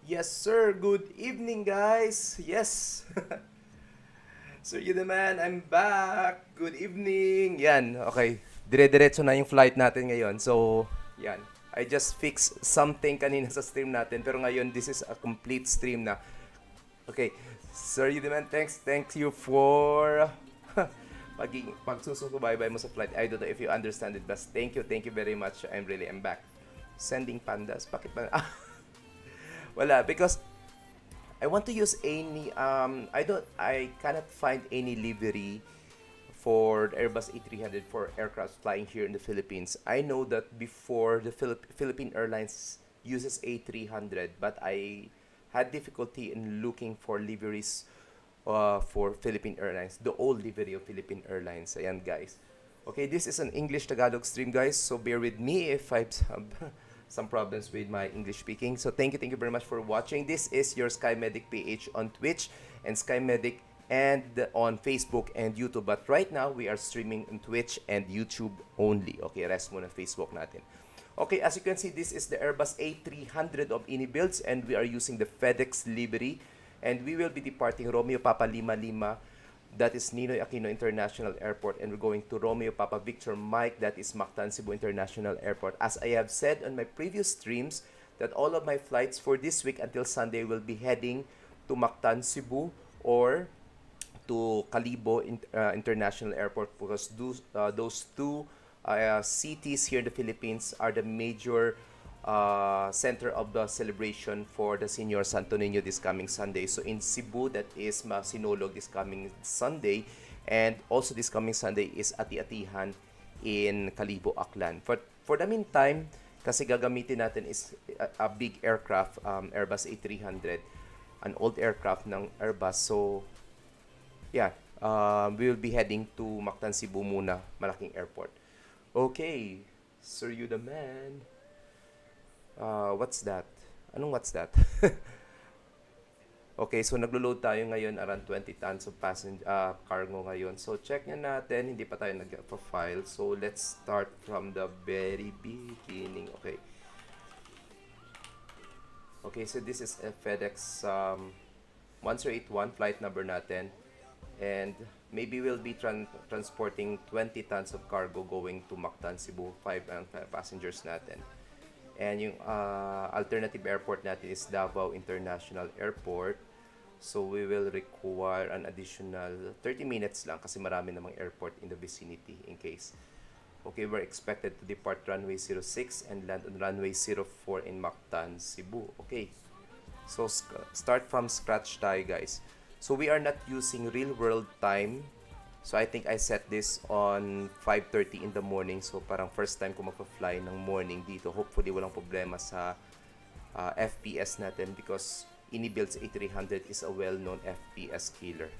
Yes, sir. Good evening, guys. Yes. Sir, you the man. I'm back. Good evening. Yan. Okay. Dire-diretso na yung flight natin ngayon. So, yan. I just fixed something kanina sa stream natin. Pero ngayon, this is a complete stream na. Okay. Sir, you the man. Thanks. Thank you for pagsusubaybay mo sa flight. I don't know if you understand it, but thank you. Thank you very much. I'm back. Sending pandas. Bakit ba? Wala, because I want to use any I cannot find any livery for the Airbus A300 for aircraft flying here in the Philippines. I know that before the Philippine Airlines uses A300, but I had difficulty in looking for liveries for Philippine Airlines, the old livery of Philippine Airlines. Ayan, guys. Okay, this is an English-Tagalog stream, guys, so bear with me if I have some problems with my English speaking. So thank you very much for watching. This is your SkyMedic PH on Twitch and SkyMedic and on Facebook and YouTube. But right now, we are streaming on Twitch and YouTube only. Okay, rest muna Facebook natin. Okay, as you can see, this is the Airbus A300 of Inibuilds and we are using the FedEx livery. And we will be departing Romeo Papa Lima Lima, that is Ninoy Aquino International Airport, and we're going to Romeo Papa Victor Mike, that is Mactan Cebu International Airport. As I have said on my previous streams, that all of my flights for this week until Sunday will be heading to Mactan Cebu or to Calibo International Airport, because those two cities here in the Philippines are the major center of the celebration for the Senior Santo Niño this coming Sunday. So in Cebu, that is Sinulog this coming Sunday, and also this coming Sunday is Ati-Atihan in Calibo, Aklan. For the meantime, kasi gagamitin natin is a big aircraft, Airbus A300, an old aircraft ng Airbus. So yeah, we will be heading to Mactan, Cebu muna, malaking airport. Okay, sir, you the man. What's that? Anong what's that? Okay, so naglo-load tayo ngayon around 20 tons of cargo ngayon. So check nyo natin, hindi pa tayo nag-file. So let's start from the very beginning. Okay. Okay, so this is a FedEx 1081 flight number natin. And maybe we'll be transporting 20 tons of cargo going to Mactan, Cebu, 5 passengers natin. And yung alternative airport natin is Davao International Airport. So we will require an additional 30 minutes lang kasi marami namang airport in the vicinity in case. Okay, we're expected to depart runway 06 and land on runway 04 in Mactan, Cebu. Okay, so start from scratch tayo, guys. So we are not using real world time. So I think I set this on 5:30 in the morning. So parang first time ko magpa-fly ng morning dito. Hopefully walang problema sa FPS natin because Inibuilds A300 is a well-known FPS killer.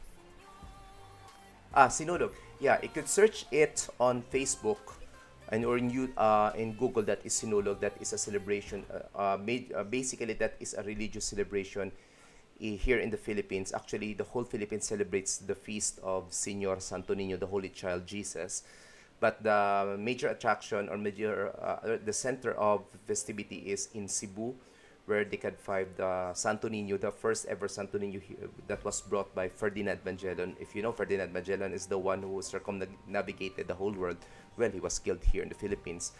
Sinulog. Yeah, you could search it on Facebook and or in Google. That is Sinulog. That is a celebration. Basically, that is a religious celebration here in the Philippines. Actually, the whole Philippines celebrates the feast of Senior Santo Niño, the Holy Child Jesus. But the major attraction or the center of festivity is in Cebu, where they can find the Santo Niño, the first ever Santo Niño that was brought by Ferdinand Magellan. If you know, Ferdinand Magellan is the one who circumnavigated the whole world. Well, he was killed here in the Philippines.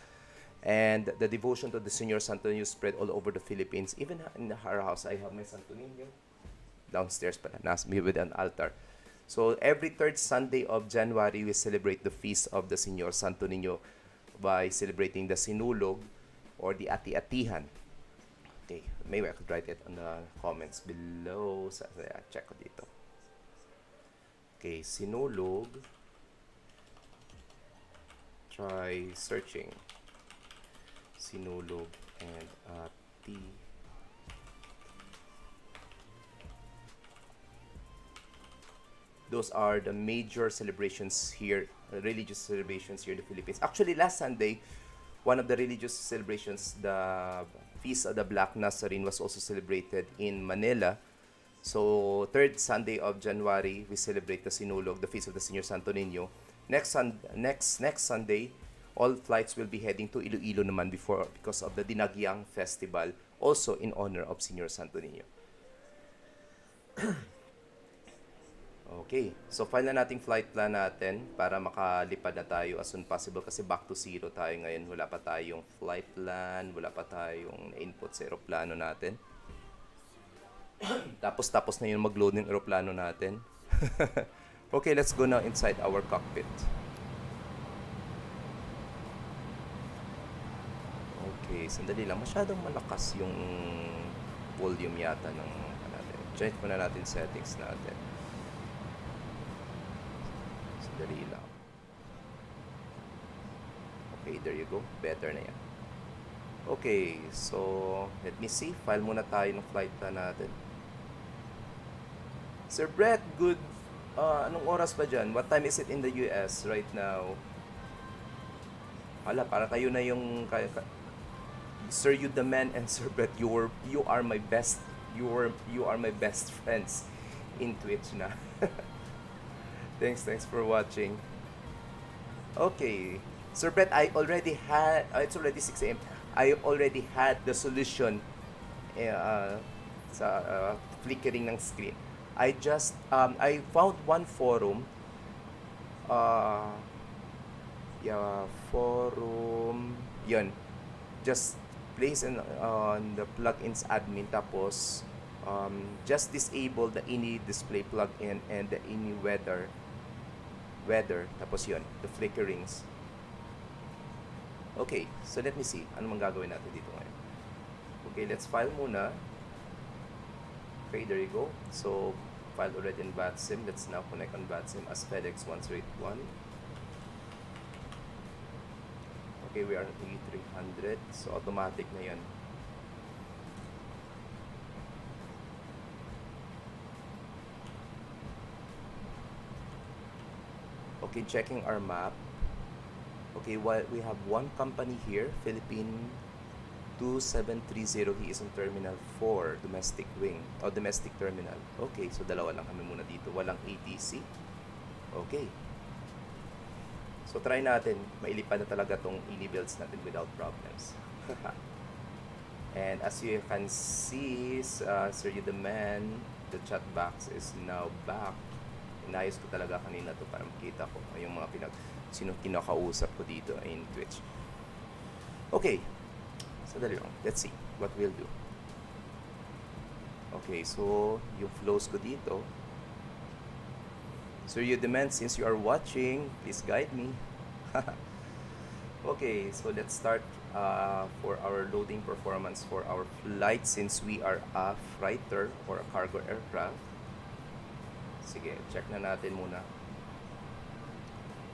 And the devotion to the Senior Santo Niño spread all over the Philippines. Even in our house, I have my Santo Niño downstairs pala, with an altar. So every third Sunday of January, we celebrate the feast of the Senior Santo Niño by celebrating the Sinulog or the Ati-Atihan. Okay, maybe I could write it on the comments below. Check ko dito. Okay, Sinulog. Try searching. Sinulog and Ati. Those are the major celebrations here, religious celebrations here in the Philippines. Actually, last Sunday, one of the religious celebrations, the Feast of the Black Nazarene, was also celebrated in Manila. So, third Sunday of January, we celebrate the Sinulog, the Feast of the Senior Santo Niño. Next Sunday, all flights will be heading to Iloilo naman because of the Dinagyang Festival, also in honor of Senior Santo Niño. Okay, so file na nating flight plan natin para makalipad na tayo as soon possible kasi back to zero tayo ngayon. Wala pa tayong flight plan, wala pa tayong input sa aeroplano natin. Tapos na yung mag-load ng aeroplano natin. Okay, let's go now inside our cockpit. Okay, sandali lang. Masyadong malakas yung volume yata ng natin. Check muna natin settings natin. Sandali lang. Okay, there you go. Better na yan. Okay, so let me see. File muna tayo ng flight plan natin. Sir Brett, good. Anong oras pa dyan? What time is it in the US right now? Hala, para kayo na yung Sir You the Man and Sir Brett, you are my best friends in Twitch na. Thanks for watching. Okay, Sir Brett, it's already 6 a.m. I already had the solution sa flickering ng screen. I found one forum. Forum. Yun. Just place on the plugins admin tapos just disable the any display plugin and the any weather tapos yun, the flickerings. Okay, so let me see ano mang gagawin natin dito ngayon. Okay, let's file muna. Okay, there you go. So file already in VATSIM. Let's now connect on VATSIM as FedEx 1081. Okay, we are on A300. So automatic na yan. Okay, checking our map. Okay, we have one company here, Philippine 2730. He is on Terminal 4, domestic wing, o domestic terminal. Okay, so dalawa lang kami muna dito. Walang ATC. Okay. So try natin. Mailipad na talaga tong builds natin without problems. And as you can see, Sir You the Man, the chat box is now back. Inayos ko talaga kanina to para makita ko yung mga sino kinakausap ko dito in Twitch. Okay. So dali lang. Let's see what we'll do. Okay, so yung flows ko dito. So you demand, since you are watching, please guide me. Okay, so let's start for our loading performance for our flight since we are a freighter or a cargo aircraft. Sige, check na natin muna.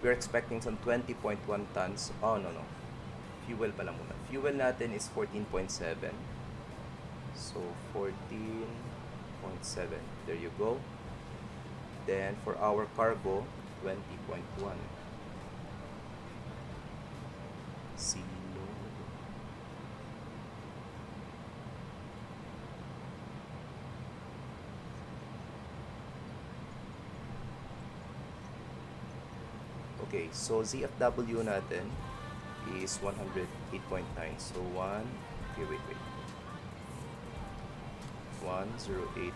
We're expecting some 20.1 tons. Oh, no. Fuel pala muna. Fuel natin is 14.7. So, 14.7. There you go. Then, for our cargo, 20.1. Sinulog. Okay, so ZFW natin is 108.9. So, okay, wait. 108.9.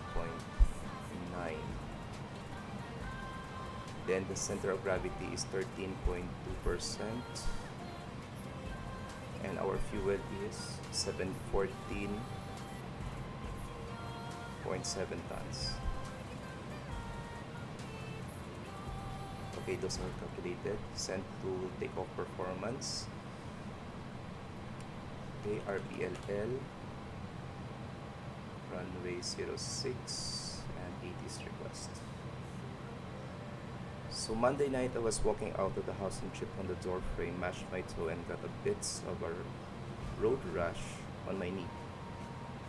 Then the center of gravity is 13.2%. And our fuel is 714.7 tons. Okay, those are calculated. Sent to takeoff performance. Okay, RPLL, runway 06, and AT's request. So Monday night, I was walking out of the house and tripped on the door frame, mashed my toe, and got a bits of a road rash on my knee.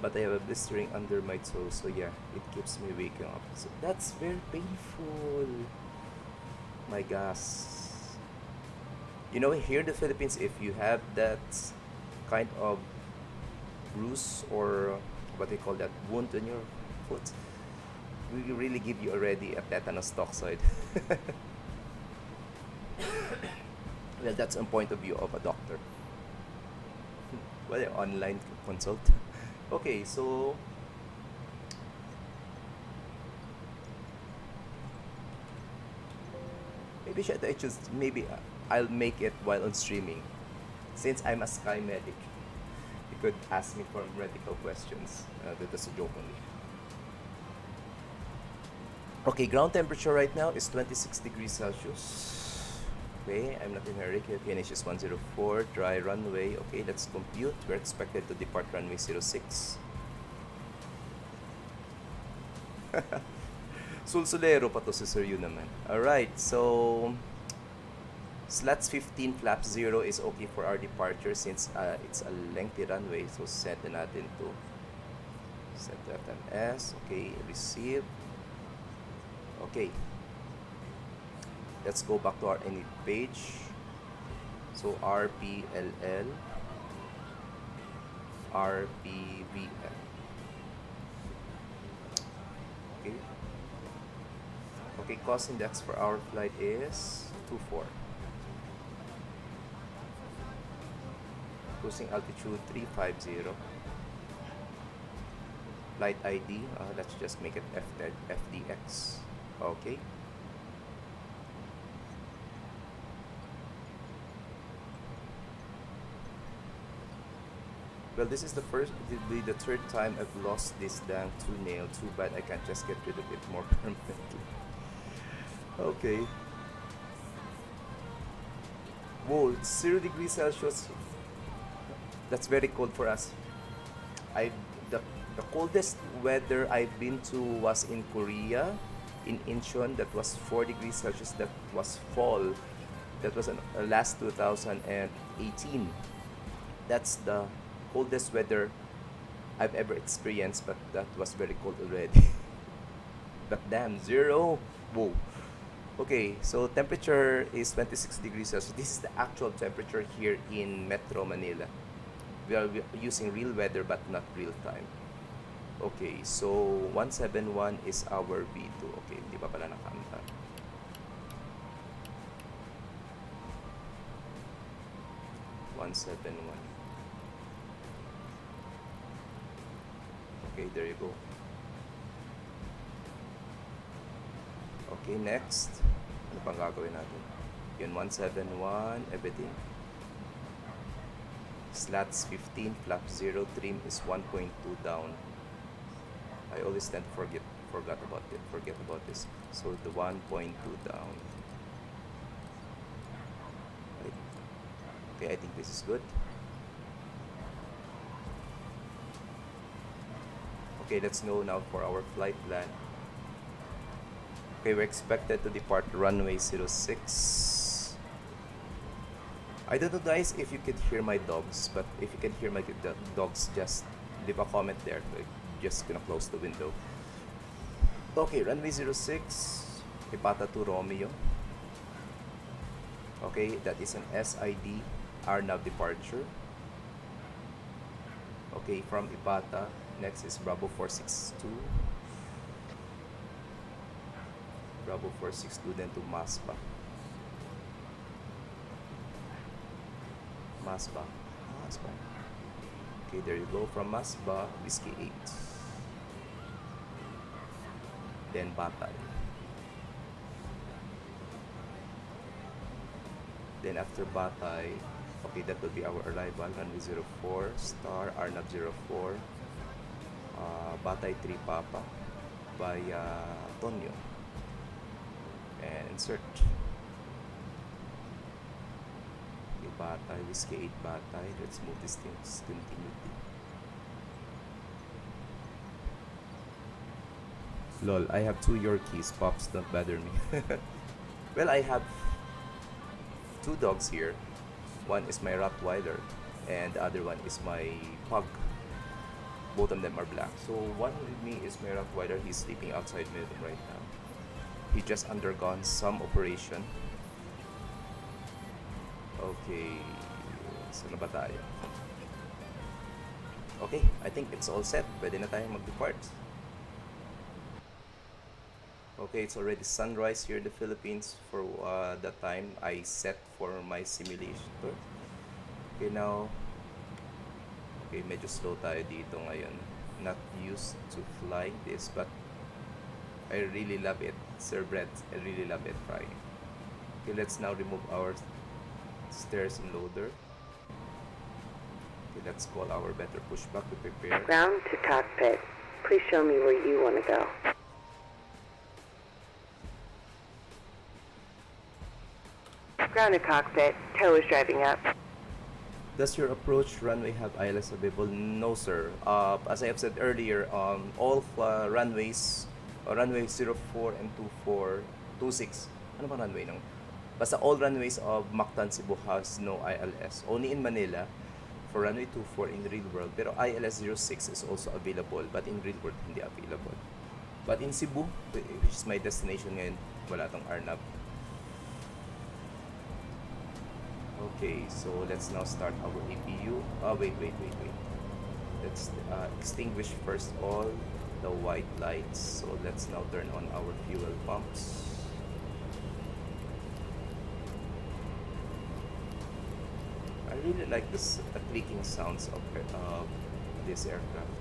But I have a blistering under my toe, so yeah, it keeps me waking up. So that's very painful. My gosh. You know, here in the Philippines, if you have that kind of bruise or what they call that wound on your foot, we really give you already a tetanus toxoid. Well, that's a point of view of a doctor. Well, online consult. Okay, so maybe I'll make it while on streaming. Since I'm a sky medic, you could ask me for medical questions. That's a joke only. Okay, ground temperature right now is 26 degrees Celsius. Okay, I'm not in a hurry. Finish is 104. Dry runway. Okay, let's compute. We're expected to depart runway 06. Sulsulero pa to si Sir Yu naman. Alright, so slots 15 flap 0 is okay for our departure since it's a lengthy runway. So set na natin to set FMS. Okay, receive. Okay, let's go back to our init page. So RPLL RPVM. Okay. Okay, cost index for our flight is 24. Cruising altitude 350. Flight ID, let's just make it FDX. Okay. Well, this is the third time I've lost this dang nail. Too bad I can't just get rid of it more permanently. Okay. Whoa, it's 0 degrees Celsius. That's very cold for us. The coldest weather I've been to was in Korea, in Incheon. That was 4 degrees Celsius. That was fall. That was last 2018. That's the coldest weather I've ever experienced, but that was very cold already. But damn, 0. Whoa. Okay, so temperature is 26 degrees Celsius. This is the actual temperature here in Metro Manila. We are using real weather but not real time. Okay, so 171 is our V2. Okay, hindi pa pala nakanta. Okay, there you go. Okay, next. Ano pang gagawin natin? Yun, 171, everything. Slats 15, flap 0, trim is 1.2 down. I always tend to forget about this. So the 1.2 down. Right. Okay, I think this is good. Okay, let's know now for our flight plan. Okay, we're expected to depart runway 06. I don't know guys if you could hear my dogs, but if you can hear my dogs, just leave a comment there. Just gonna close the window. Okay, runway 06, Ipata to Romeo. Okay, that is an SID, our now departure. Okay, from Ipata, next is Bravo 462. Bravo 462, then to Masba. Okay, there you go. From Masba, Whiskey 8. Then Batay. Then after Batay, okay, that will be our arrival. Runway 04, Star, Arnab 04, Batay 3 Papa, via Tonyo. And insert. Batay, Whiskey 8 Batay. Let's move this thing continuity. Lol, I have 2 Yorkies. Pops, don't bother me. Well, I have 2 dogs here. One is my Rottweiler and the other one is my Pug. Both of them are black. So one with me is my Rottweiler. He's sleeping outside my room right now. He just undergone some operation. Okay, saan na ba tayo? Okay, I think it's all set. Pwede na tayong mag-depart. Okay, it's already sunrise here in the Philippines for the time I set for my simulator. Okay, now, okay, medyo slow tayo dito ngayon. Not used to flying this, but I really love it. Sir Brett, I really love it flying. Okay, let's now remove our stairs and loader. Okay, let's call our better pushback to prepare. Ground to cockpit. Please show me where you want to go. Ground to cockpit. Tow is driving up. Does your approach runway have ILS available? No, sir. As I have said earlier, all runways, runway 04 and 24, 26, ano ba runway nung? Basta all runways of Mactan Cebu has no ILS. Only in Manila, for runway 24 in real world. Pero ILS 06 is also available, but in real world, hindi available. But in Cebu, which is my destination ngayon, wala tong RNAV. Okay, so let's now start our APU. Wait. Let's extinguish first all the white lights. So let's now turn on our fuel pumps. I really like the clicking sounds of this aircraft.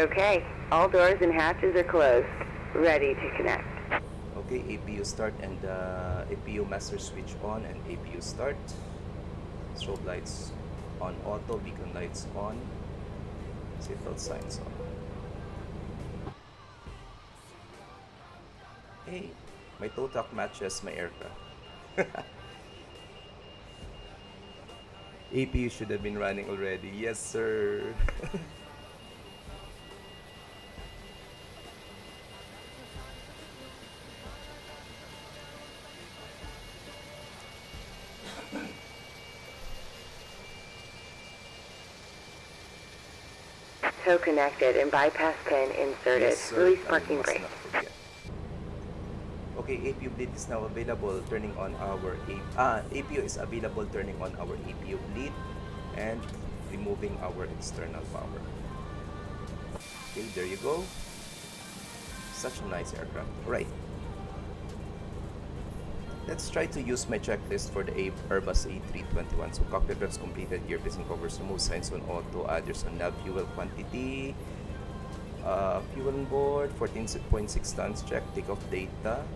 Okay, all doors and hatches are closed. Ready to connect. Okay, APU start and APU master switch on and APU start. Strobe lights on auto, beacon lights on, seatbelt signs on. Hey, my tow truck matches my aircraft. APU should have been running already. Yes, sir. Tow connected and bypass pin inserted. Yes, sir. Release I parking must brake. not forget. Okay, APU bleed is now available. Turning on our APU is available. Turning on our APU bleed and removing our external power. Okay, there you go. Such a nice aircraft. Right. Let's try to use my checklist for the Airbus A321. So cockpit reps completed, gear placing covers removed, signs on auto, adders on nav, fuel quantity, fuel on board, 14.6 tons check, takeoff data.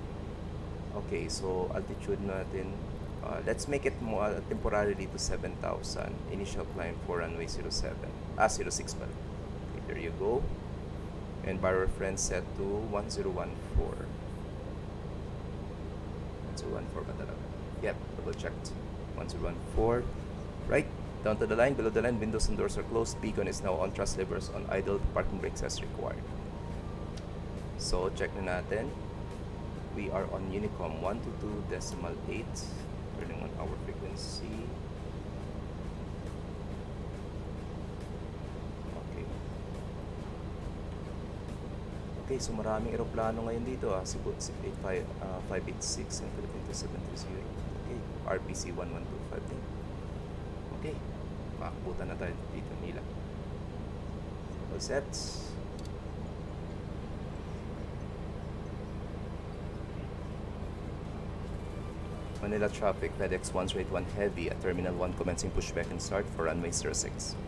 Okay, so altitude natin, let's make it more temporarily to 7,000. Initial climb for runway 06 pala. Okay, there you go. And bar reference set to 1014. 1014 ba talaga? Yep, double checked. 1014. Right, down to the line, below the line, windows and doors are closed. Beacon is now on, thrust levers on idle, parking brakes as required. So, check na natin. We are on Unicom 122.8. Turning on our frequency. Okay, so maraming eroplano ngayon dito Cebu 586 and Philippine 2730. Okay, RPC 1125 din. Okay, makakubutan na tayo dito nila. All set. Manila traffic, FedEx 181 heavy at Terminal 1 commencing pushback and start for runway 06.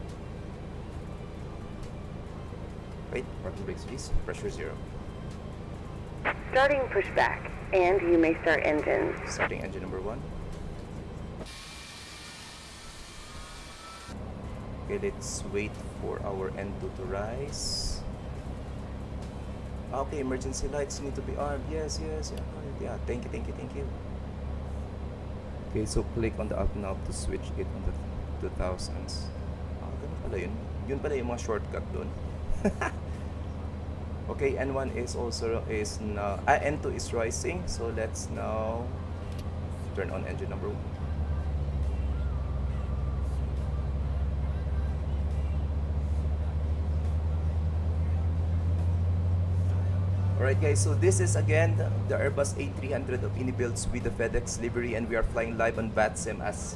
Right, parking brakes release, pressure 0. Starting pushback, and you may start engines. Starting engine number 1. Okay, let's wait for our N2 to rise. Okay, emergency lights need to be armed. Yes, yeah. Thank you. Okay, so click on the up knob to switch it on the 2000s. Ganun pala yun. Yun pala yung mga shortcut doon. Okay, N1 is now N2 is rising, so let's now turn on engine number 1. Alright guys, so this is again the Airbus A300 of Inibuilds with the FedEx livery, and we are flying live on VATSIM as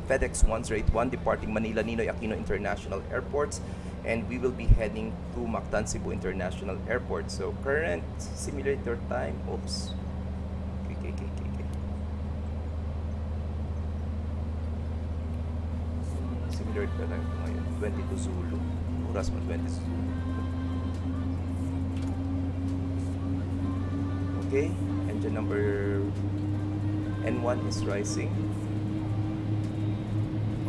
FedEx 181 departing Manila Ninoy Aquino International Airports. and we will be heading to Mactan Cebu International Airport. So current simulator time, oops. Okay. Simulator time ito ngayon, 22 Zulu. Oras mo 20 Zulu. Okay, engine number N1 is rising.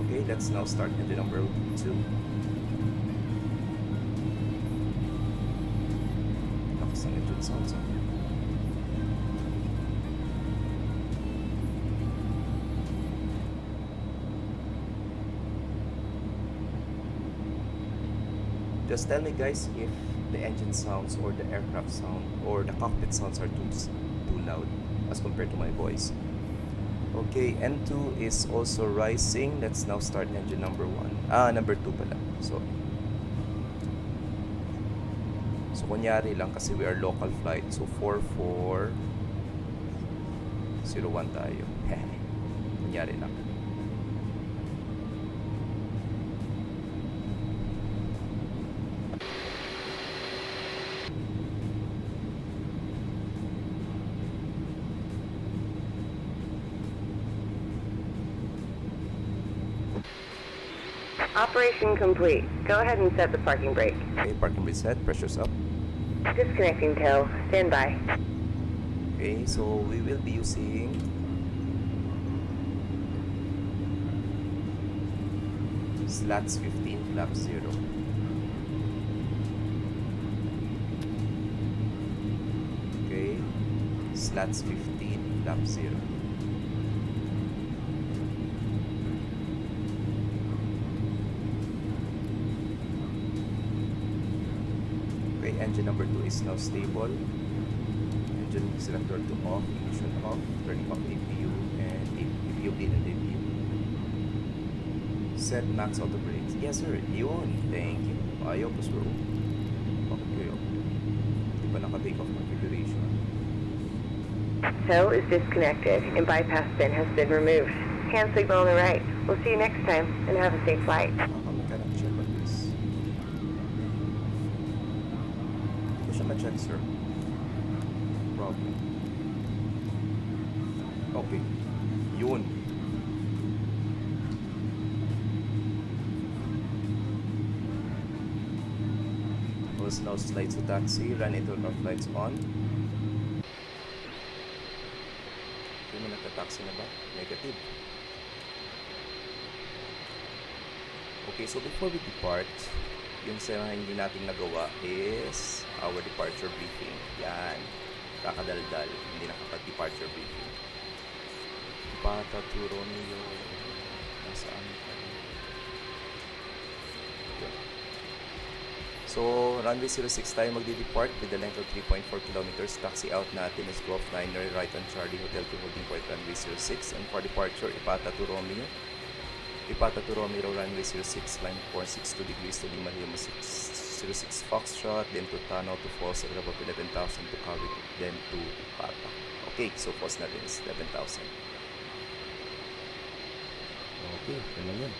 Okay, let's now start engine number 2. Lakas ang engine sounds on here. Just tell me guys if the engine sounds or the aircraft sound or the cockpit sounds are too loud as compared to my voice. Okay, N2 is also rising. Let's now start engine number 1. Number 2 pala. Sorry. So, kunyari lang kasi we are local flight. So, 4401 tayo. Kunyari lang. Operation complete. Go ahead and set the parking brake. Okay, parking brake set. Pressure's up. Disconnecting tow. Stand by. Okay, so we will be using slats 15 flap 0. Okay, slats 15 flap 0. Engine number 2 is now stable. Engine selector to off, ignition off, turning off APU and APU din and APU. Set max auto brakes. Yes sir, yun. Thank you. Ayaw po sir. Bakit kayo? Di ba naka-takeoff configuration? Tow is disconnected and bypass bin has been removed. Hand signal on the right. We'll see you next time and have a safe flight. Mechanic check on this. Check, sir. Problem. Okay. Yun. Let's now slide to taxi. Run it on our flights on. Okay, may nagka-taxi na ba? Negative. Okay, so before we depart, yung sa hindi natin nagawa is our departure briefing. Yan. Kakadaldal. Hindi nakaka-departure briefing. Pataturo niyo. Nasaan ka? Yan. So, runway 06 tayo magdi-depart with a length of 3.4 kilometers. Taxi out natin is Golf 9 right on Charlie Hotel to holding point runway 06. And for departure, Ipata to Romeo. Ipata to Romeo runway 06, line 462 degrees to Lima Lima 06 Foxtrot, then to Tano to falls at about 11,000 to Kawit, then to Ipata. Okay, so falls na din is 11,000. Okay, ganun yun.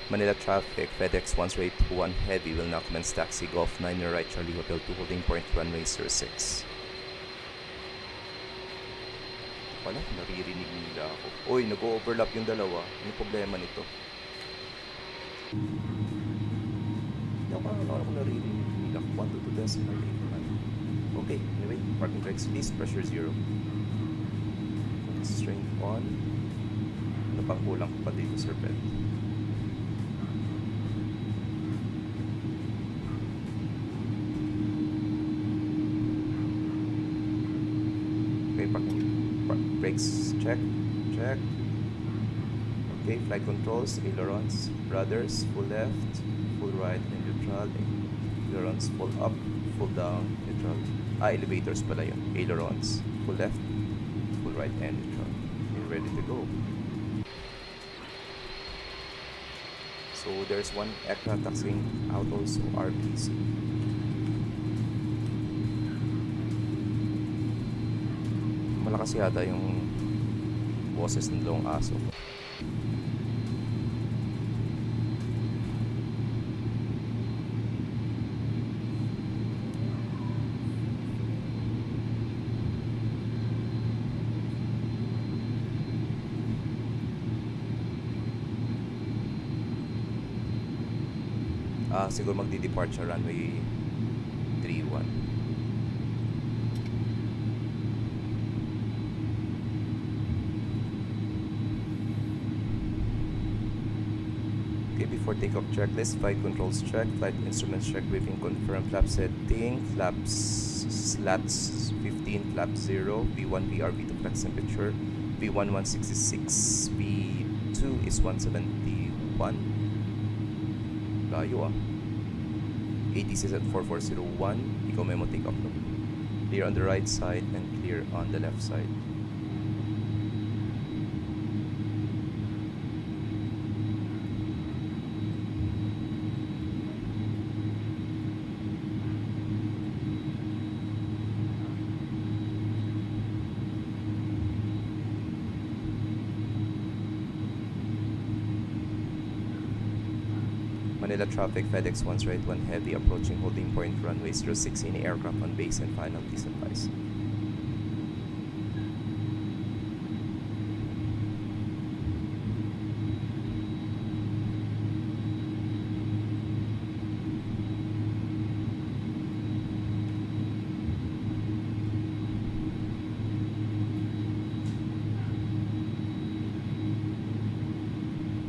Manila traffic, FedEx 181 heavy will now commence taxi Golf 9 right Charlie Hotel to holding point runway 06. Wala, naririnig nila ako. Uy, nag-overlap yung dalawa. Ano problema nito? Hindi ako naririnig nila. 1 to 2 decimal. Okay, anyway, parking brakes please, pressure 0. Strain on. Ano pang kulang pa dito, Sir Ben? Okay, brakes check. Okay, flight controls, ailerons, rudders, full left, full right, and neutral. Ailerons, full up, full down, neutral. Elevators pala yun. Ailerons, full left, full right, and neutral. You're ready to go. So there's one aircraft taxiing out also, RPC. Malakas yata yung boses ng long aso. Siguro magdi-depart siya runway 31. Okay, before takeoff checklist, flight controls check, flight instruments check, briefing confirmed, flap setting, flaps, slats 15, flap 0, V1, VR, V2 flex temperature, V1 166, V2 is 171. Layo ATC is at 4401, ikaw memo takeoff no? Clear on the right side and clear on the left side. Manila traffic, FedEx 1's right, 1 heavy, approaching holding point runway 06, any aircraft on base and final, please advise.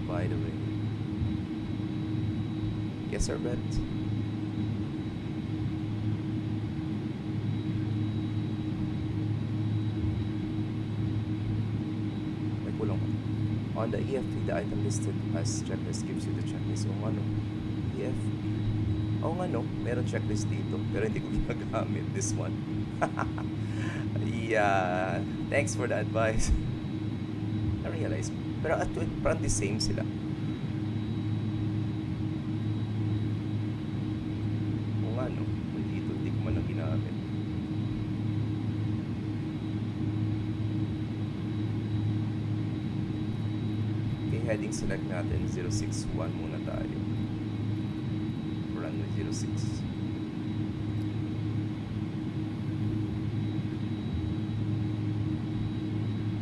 By the way, yes, sir, Brett. May kulang pa. On the EFP, the item listed as checklist gives you the checklist. O ano? EFP. O nga no, meron checklist dito. Pero hindi ko ginagamit this one. Yeah. Thanks for the advice. Na-realize. Pero at parang the same sila. Ano, dito hindi ko man lang ginamit. Okay, heading select natin 061 muna tayo. Runway 06.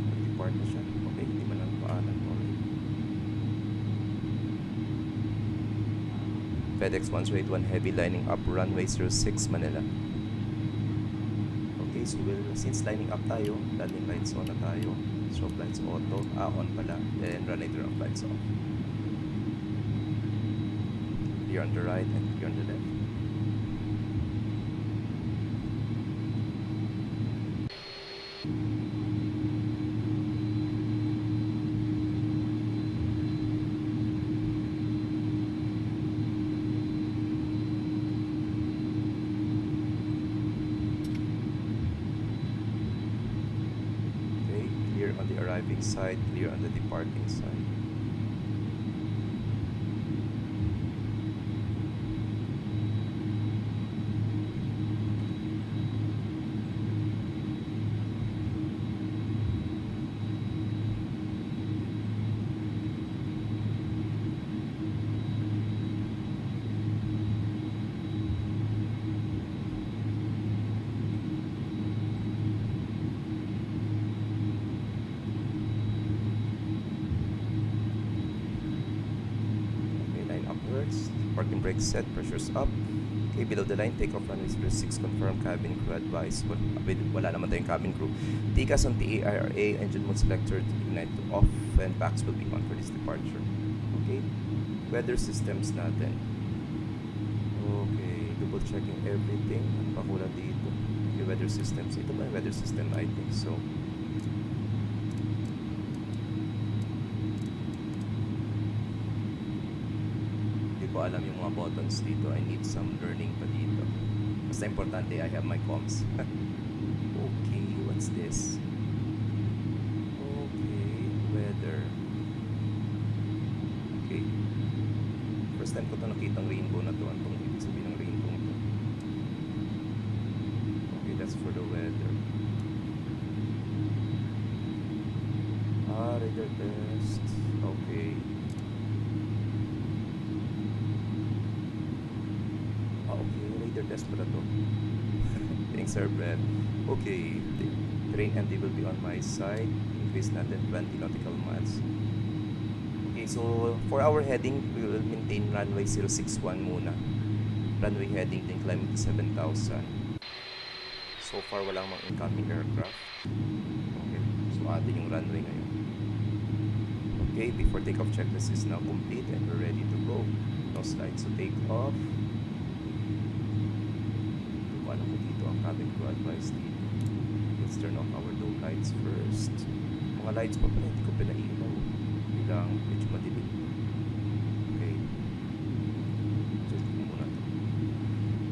Mag-depart na siya. Okay, hindi man lang paanan. Okay. FedEx 1's rate 1 heavy, lining up runway 06 Manila. Okay, so since lining up tayo, landing lights on na tayo. Strobe lights auto, on pala. Then runway turn lights off. Clear on the right and clear on the left. On the arriving side, clear on the departing side. Parking brake set, pressure's up. Okay, below the line, takeoff runway 06, confirm cabin crew advice. Wala naman tayong cabin crew. TCAS on TAIRA, engine mode selector to ignite to off, and packs will be on for this departure. Okay, weather systems natin. Okay, double checking everything. Ano pa kulang dito? Okay, weather systems. Ito ba yung weather system? I think so. Ko alam yung mga buttons dito. I need some learning pa dito. Basta importante, I have my comms. Okay, what's this? Okay, weather. Okay. First time ko ito nakitang rainbow na to. Anong ibig sabihin ng rainbow to? Okay, that's for the weather. Radar test. Okay. Radar test pala to. Thanks, sir, Brett. Okay, terrain MD will be on my side. Increase natin 20 nautical miles. Okay, Okay, so for our heading, we will maintain runway 061 muna. Runway heading din climbing to 7,000. So far, walang mga incoming aircraft. Okay, so atin yung runway ngayon. Okay, before takeoff checklist is now complete and we're ready to go. No slides to take off. Ano ko dito ang cabin crew advice dito. Let's turn off our low lights first. Mga lights pa pala, hindi ko pinailaw. Bilang medyo madilim. Okay. Just tingnan muna ito.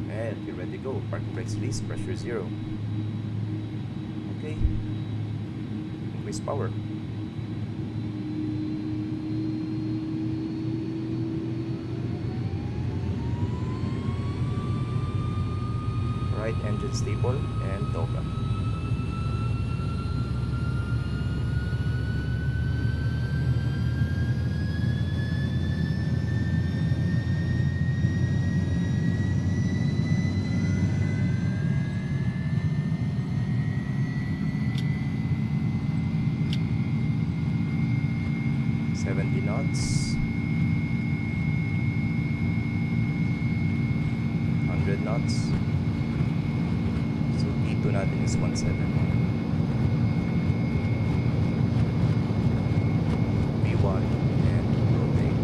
And you're ready to go. Parking brakes release, pressure 0. Okay. Increase power. Right engine stable and toga. Knots, 100 knots. So T2 natin is 17. V1 and rotate.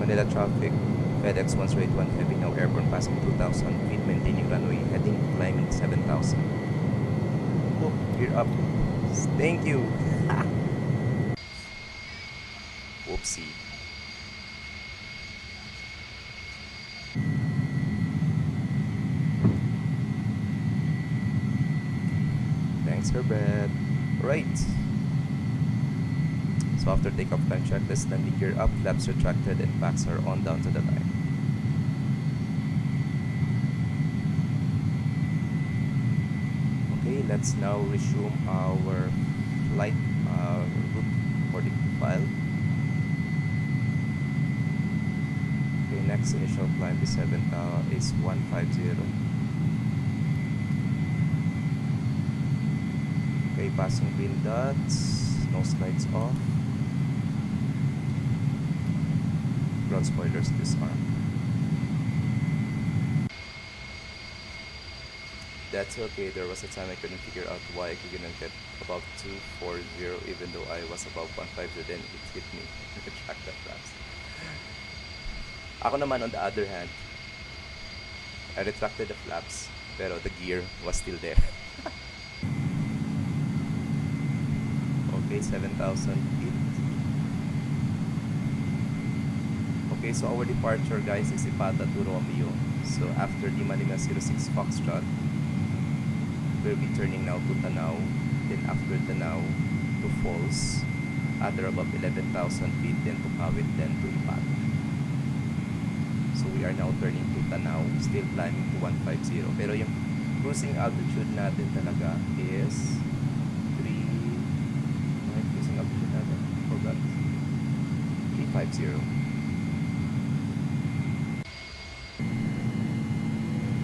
Manila traffic, FedEx 181 heavy, now airborne passing 2,000 feet, maintaining runway, heading climbing 7,000. Oh, gear up. Thank you. Whoopsie. Thanks, Herbert. Right. So after takeoff climb checklist, landing gear up, flaps retracted, and packs are on down to the line. Okay, let's now resume our flight route according to file. Okay, next initial climb is 150. Okay, passing green dots, no slides off. Ground spoilers disarmed. That's okay, there was a time I couldn't figure out why I couldn't get above 240 even though I was above 150, then it hit me. Track the flaps. Ako naman on the other hand, I retracted the flaps pero the gear was still there. Okay, 7,000 feet. Okay, so our departure, guys, is Ipata to Romeo. So after Lima 06 Foxtrot, we'll be turning now to Tanaw. Then after Tanaw to Falls, other above 11,000 feet, then to Kawit, then to Ipata. So we are now turning to Tanaw, still climbing to 150. Pero yung cruising altitude natin talaga is 350.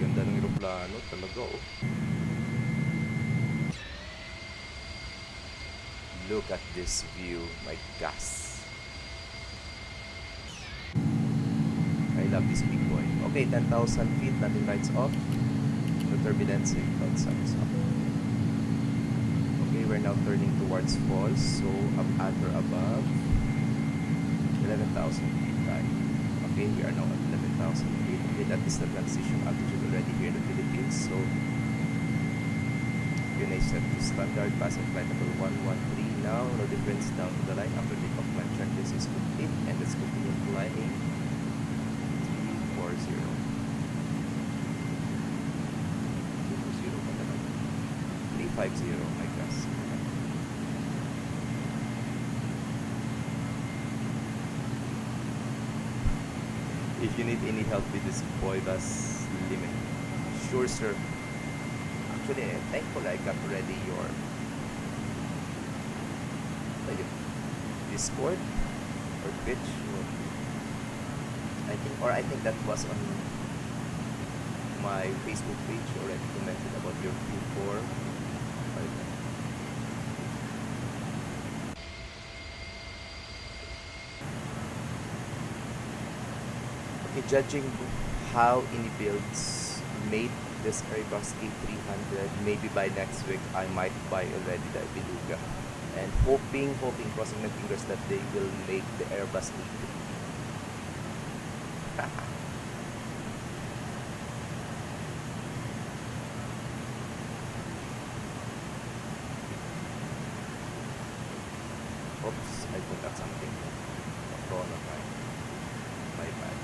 Ganda ng aeroplano talaga, oh. Look at this view, my gosh. I love this big boy. Okay, 10,000 feet, landing lights off. No turbulence, cloud signs up. Okay, we're now turning towards Falls, so up at or above 11,000 feet high. Okay, we are now at 11,000 feet. Okay, that is the transition altitude already here in the Philippines. So, yun ay set to standard. Passing flight level 113 now. No difference down to the line after takeoff climb checklist is complete. And let's continue flying 340. 350, I guess. if you need any help with this boy bus limit. Sure, sir. Actually, thankful I got ready your Discord or Twitch. I think that was on my Facebook page already commented about your Q4. Okay, judging how Inibuilds made this Airbus A300, maybe by next week I might buy already the Beluga. And hoping, crossing my fingers that they will make the Airbus A3. Oops, I forgot something. Corona time. My bad.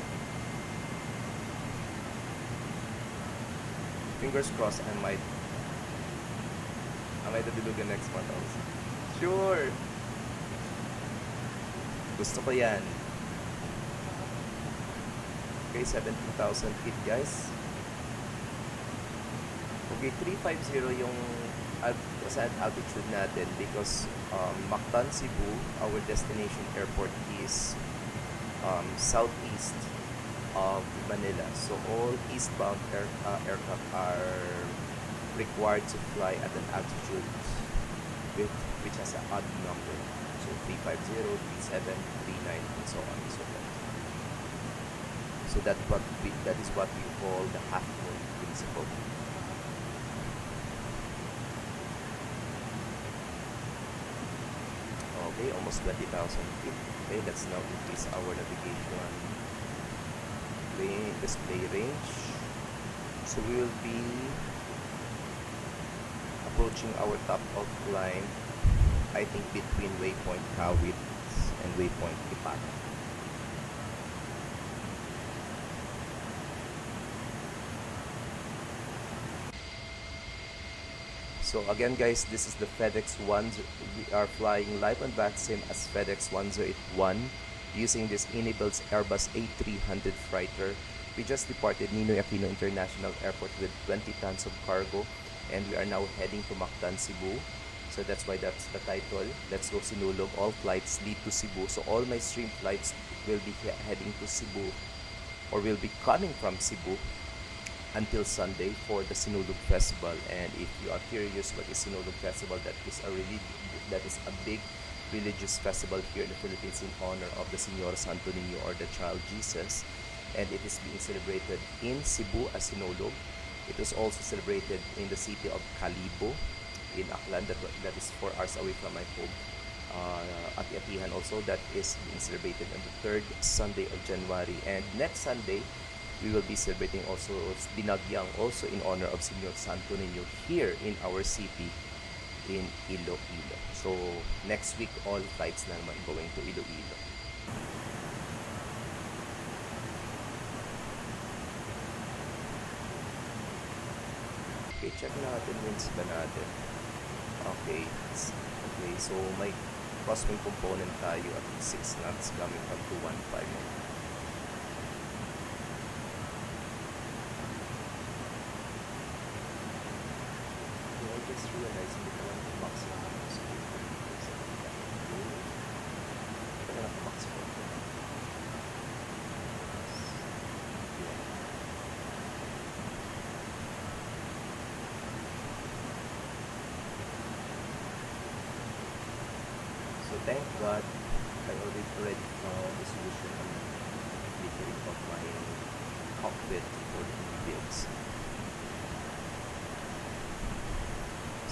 Fingers crossed I might the Beluga next month also. Sure! Gusto ko yan. Okay, 17,000 feet guys. Okay, 350 yung altitude natin because Mactan, Cebu, our destination airport is southeast of Manila. So all eastbound aircraft are required to fly at an altitude which has an odd number. So 350, 37, 39, and so on and so forth. So that is what we call the half-moon principle. Okay, almost 20,000 feet. Okay, let's now increase our navigation display range. So we will be approaching our top of climb, I think between waypoint Kawit and waypoint Ipat. So again guys, this is the FedEx 1. We are flying live on VATSIM as FedEx 101 using this Inibuilds Airbus A300 freighter. We just departed Ninoy Aquino International Airport with 20 tons of cargo, and we are now heading to Mactan, Cebu. So that's why that's the title. Let's go Sinulog. All flights lead to Cebu. So all my stream flights will be heading to Cebu, or will be coming from Cebu until Sunday for the Sinulog Festival. And if you are curious what is Sinulog Festival, that is a big religious festival here in the Philippines in honor of the Señor Santo Niño, or the Child Jesus, and it is being celebrated in Cebu as Sinulog. It was also celebrated in the city of Calibo in Aklan, that is 4 hours away from my home. Ati-Atihan also, that is being celebrated on the 3rd Sunday of January. And next Sunday, we will be celebrating also Dinagyang, also in honor of Señor Santo Niño, here in our city in Iloilo. So next week, all flights na naman going to Iloilo. Okay, check natin winds ba natin. Okay, so may crosswind component tayo at 6 knots coming from 215. I just realized hindi ko lang maximum speed. Ito na lang maximum. So thank God I already found the solution on the flickering of my cockpit for the builds.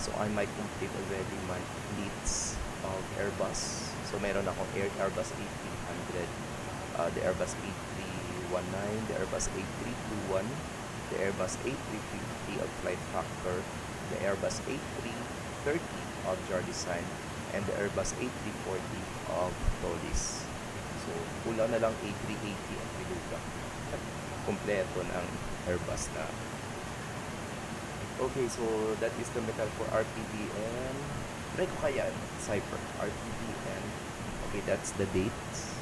So I might complete already my fleets of Airbus. So meron akong Airbus A300, the Airbus A319, the Airbus A321, the Airbus A350 of Flight Factor, the Airbus A330 of Jar Design, and the Airbus A340 of Tolis. So kulang na lang A380 at Beluga. Kompleto ng Airbus na. Okay, so that is the metal for RPVM. Try ko kaya Cypher RPVM. Okay, that's the dates.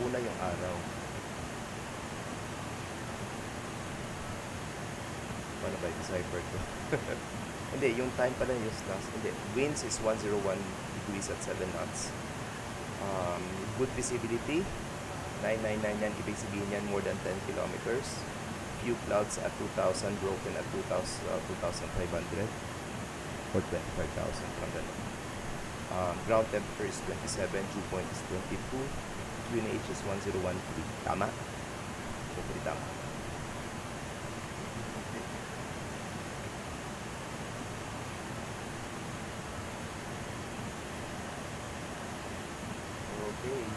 una yung araw. Paano ba i-decipher to? Hindi, yung time pala yung stars. Hindi, winds is 101 degrees at 7 knots. Good visibility, 9999, ibig sabihin yan more than 10 kilometers. Few clouds at 2,000, broken at 2,500 or 25,000, from ganun. Ground temperature is 27, dew point is 22, QNH is 1013. Tama? Hopefully tama. Okay.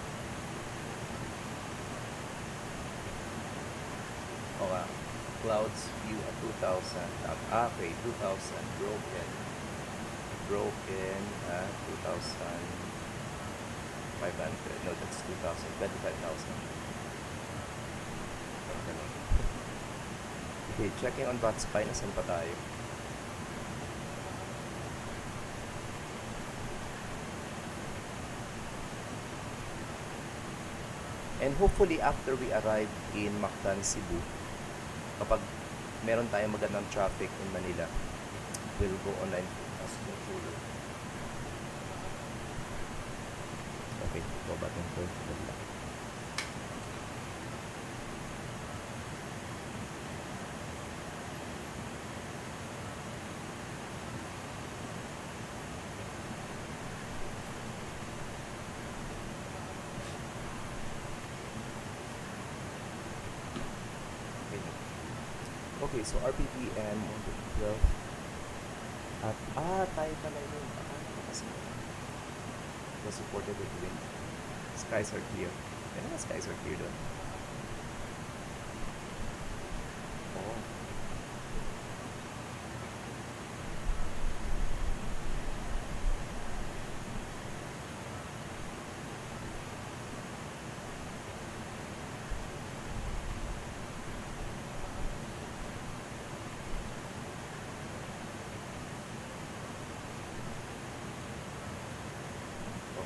Okay. Clouds view at 2,000. Okay, 2,000. Broken at 2,500. No, that's 2,000. 25,000. Okay, checking on VATSIM. Nasaan pa tayo? And hopefully, after we arrive in Mactan, Cebu, kapag meron tayong magandang traffic in Manila, we'll go online as controller. Okay, ito ba itong point? Okay, so RPVM 12 at tayo pala yun. Akala ko kasi was supported with wind. Skies are clear. Kaya naman skies are clear doon. Oo.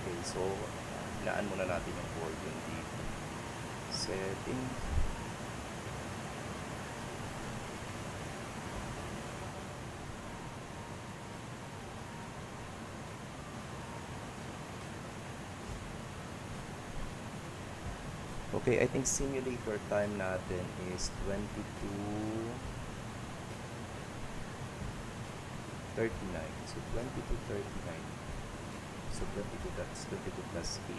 Okay, so hinaan muna natin yung board yung dito. Setting. Okay, I think simulator time natin is 22:39. So 22:39. So 22, that's 22 plus 8.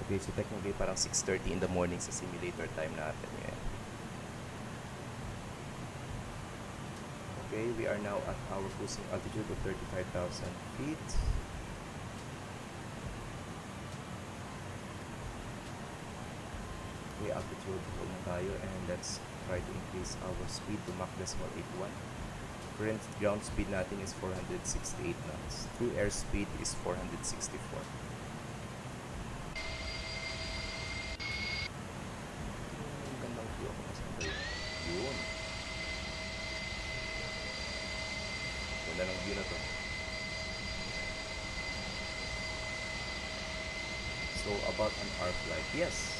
Okay, so technically parang 6:30 in the morning sa simulator time natin yan. Okay, we are now at our cruising altitude of 35,000 feet. Okay, altitude hold na tayo, and let's try to increase our speed to Mach 81. Current ground speed natin is 468 knots. True airspeed is 464. Gandang view ako masabi. Yun. Ganda ng view na to. So, about an hour flight. Yes.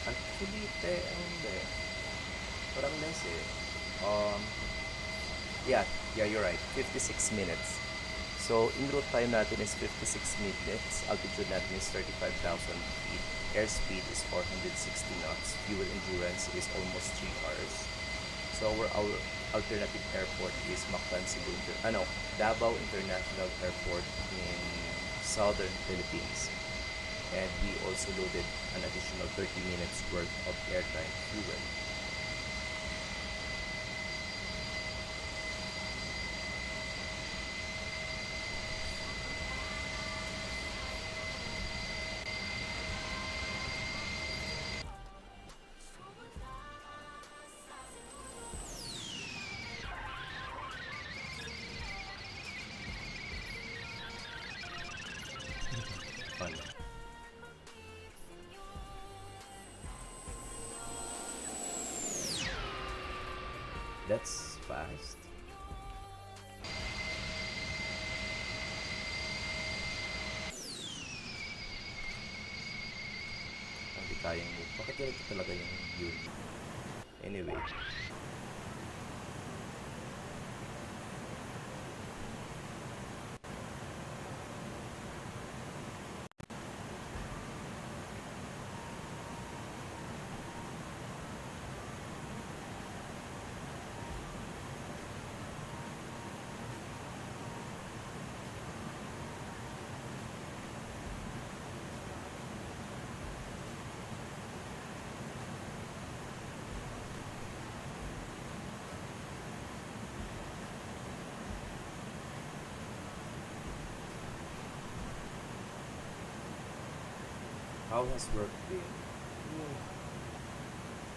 Actually, hindi. Parang less eh. Yeah, you're right. 56 minutes. So, in route time natin is 56 minutes. Altitude natin is 35,000 feet. Airspeed is 460 knots. Fuel endurance is almost 3 hours. So, our alternative airport is Mactan, Cebu, Davao International Airport in southern Philippines. And we also loaded an additional 30 minutes worth of airtime fuel. Fun. That's fast. kayang move. Bakit ganito talaga yung yun? Anyway. How has work been?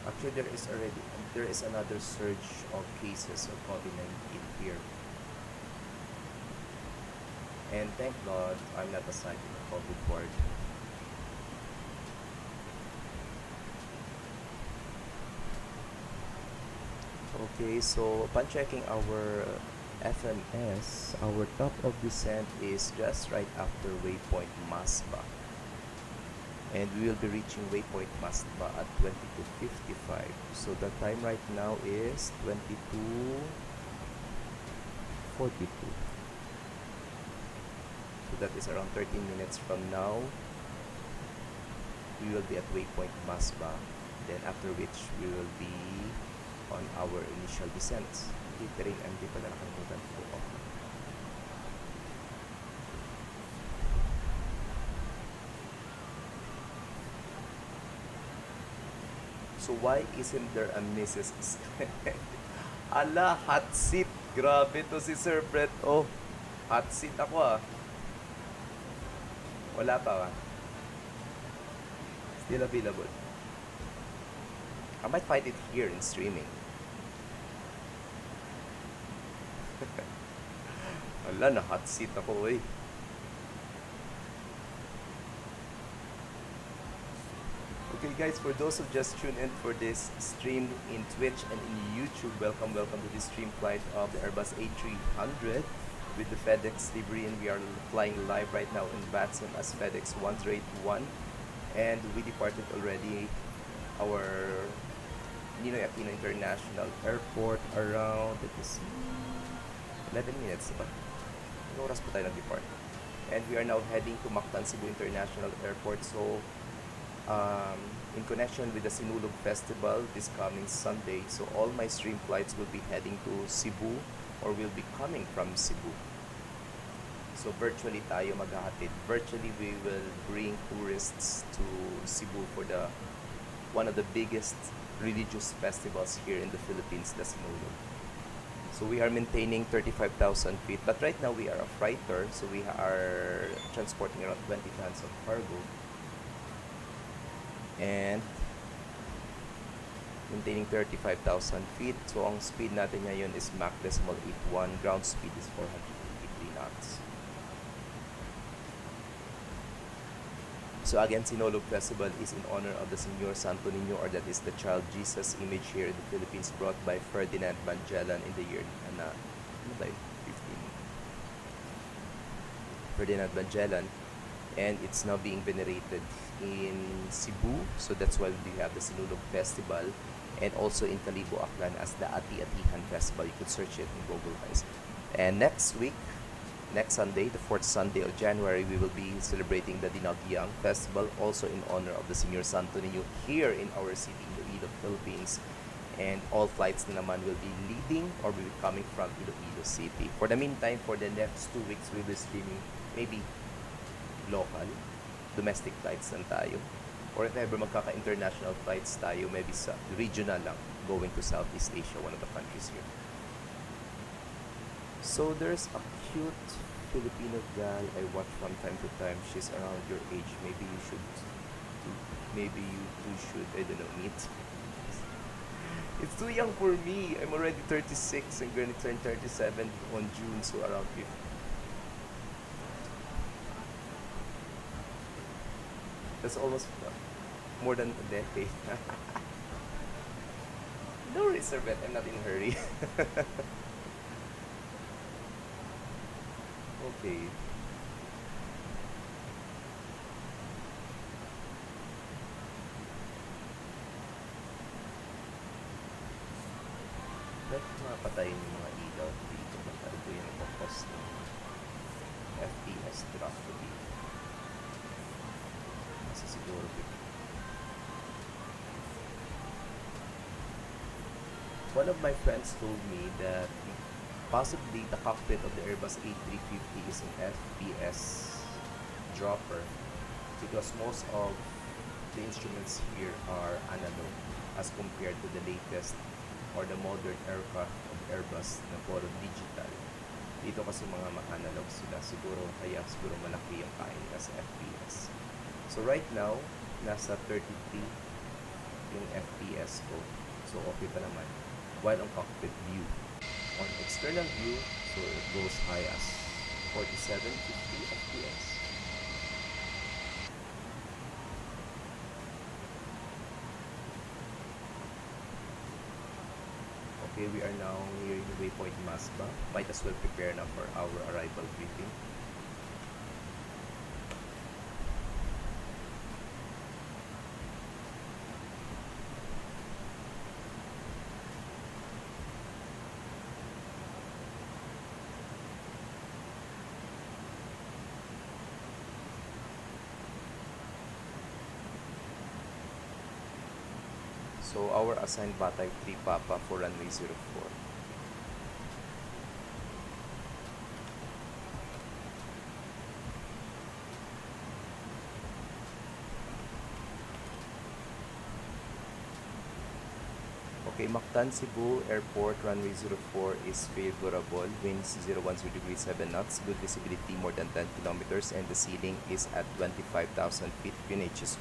Actually, there is another surge of cases of COVID-19 here. And thank God I'm not assigned to the COVID ward. Okay, so upon checking our FMS, our top of descent is just right after waypoint Masba. And we will be reaching waypoint Masba at 22:55. So the time right now is 22:42. So that is around 13 minutes from now. We will be at waypoint Masba. Then after which we will be on our initial descents. Hindi pa na nakalimutan po ako. So why isn't there a Mrs. Ala, hot seat. Grabe to si Sir Brett. Oh, hot seat ako ah. Wala pa ba? Still available. I might find it here in streaming. Wala, na hot seat ako eh. Okay guys, for those who just tuned in for this stream in Twitch and in YouTube, welcome to this stream flight of the Airbus A300 with the FedEx livery, and we are flying live right now in VATSIM as FedEx 108-1, and we departed already our Ninoy Aquino International Airport around 11 minutes ba? Anong oras po tayo nag-depart? And we are now heading to Mactan Cebu International Airport. So in connection with the Sinulog Festival this coming Sunday, so all my stream flights will be heading to Cebu or will be coming from Cebu. So virtually tayo maghahatid. Virtually we will bring tourists to Cebu for one of the biggest religious festivals here in the Philippines, the Sinulog. So we are maintaining 35,000 feet, but right now we are a freighter, so we are transporting around 20 tons of cargo. And maintaining 35,000 feet. So ang speed natin ngayon is Mach 81. Ground speed is 483 knots. So again, Sinulog Festival is in honor of the Señor Santo Niño, or that is the child Jesus image here in the Philippines, brought by Ferdinand Magellan in the year 15. Ferdinand Magellan, and it's now being venerated in Cebu, so that's why we have the Sinulog Festival, and also in Calibo, Aklan as the Ati-Atihan Festival. You could search it in Google, guys. And next Sunday, the 4th Sunday of January, we will be celebrating the Dinagyang Festival, also in honor of the Señor Santo Niño here in our city, Iloilo, Philippines. And all flights na naman will be leading or will be coming from Iloilo City. For the meantime, for the next 2 weeks, we will be streaming maybe local, domestic flights lang tayo. Or if ever magkaka-international flights tayo, maybe sa regional lang, going to Southeast Asia, one of the countries here. So there's a cute Filipino gal I watch from time to time. She's around your age. Maybe you two should, I don't know, meet. It's too young for me. I'm already 36 and going to turn 37 on June, so around 50. That's almost more than a decade. No worries, Sir Bet. I'm not in a hurry. Okay. patayin yung mga ilaw dito. Ito yung focus ng FPS drop to dito. Kasi siguro one of my friends told me that possibly the cockpit of the Airbus A350 is an FPS dropper because most of the instruments here are analog as compared to the latest or the modern aircraft of Airbus na puro digital. Dito kasi mga ma-analog sila. Kaya siguro malaki yung kain as FPS. So right now, nasa 33 yung FPS ko. So okay pa naman. While on cockpit view, on external view, so it goes high as 47, 50 FPS. Okay, we are now nearing the waypoint Masba. Might as well prepare now for our arrival briefing. So our assigned Batay 3 Papa for runway 04. Okay, Mactan Cebu Airport runway 04 is favorable. Winds 010 degrees 7 knots. Good visibility more than 10 kilometers and the ceiling is at 25,000 feet. QNH is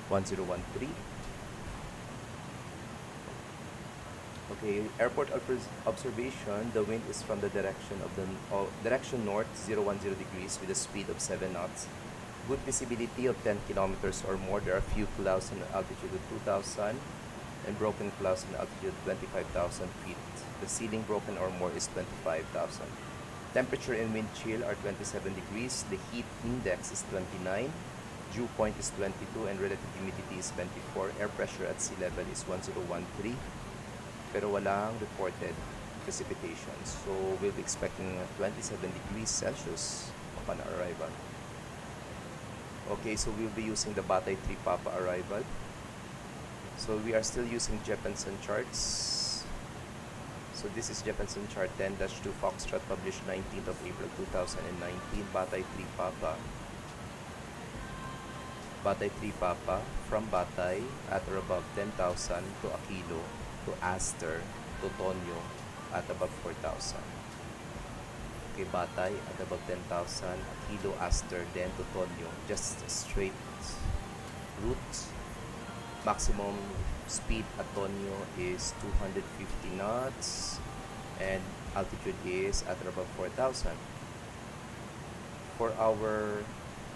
1013. Okay, airport observation. The wind is from the direction of the direction north 010 degrees with a speed of 7 knots. Good visibility of 10 kilometers or more. There are few clouds in altitude of 2,000 and broken clouds in altitude 25,000 feet. The ceiling broken or more is 25,000. Temperature and wind chill are 27 degrees. The heat index is 29. Dew point is 22 and relative humidity is 24. Air pressure at sea level is 1013. Pero walang reported precipitation. So we'll be expecting 27 degrees Celsius upon arrival. Okay, so we'll be using the Batay 3 Papa arrival. So we are still using Jeppesen charts. So this is Jeppesen chart 10-2 Foxtrot published 19th of April 2019. Batay 3 Papa. Batay 3 Papa from Batay at or above 10,000 to Aquilo to Aster to Tonyo at above 4,000. Okay, Batay at above 10,000, Aquilo, Aster, then to Tonyo. Just a straight route. Maximum speed at Tonyo is 250 knots and altitude is at or above 4,000. For our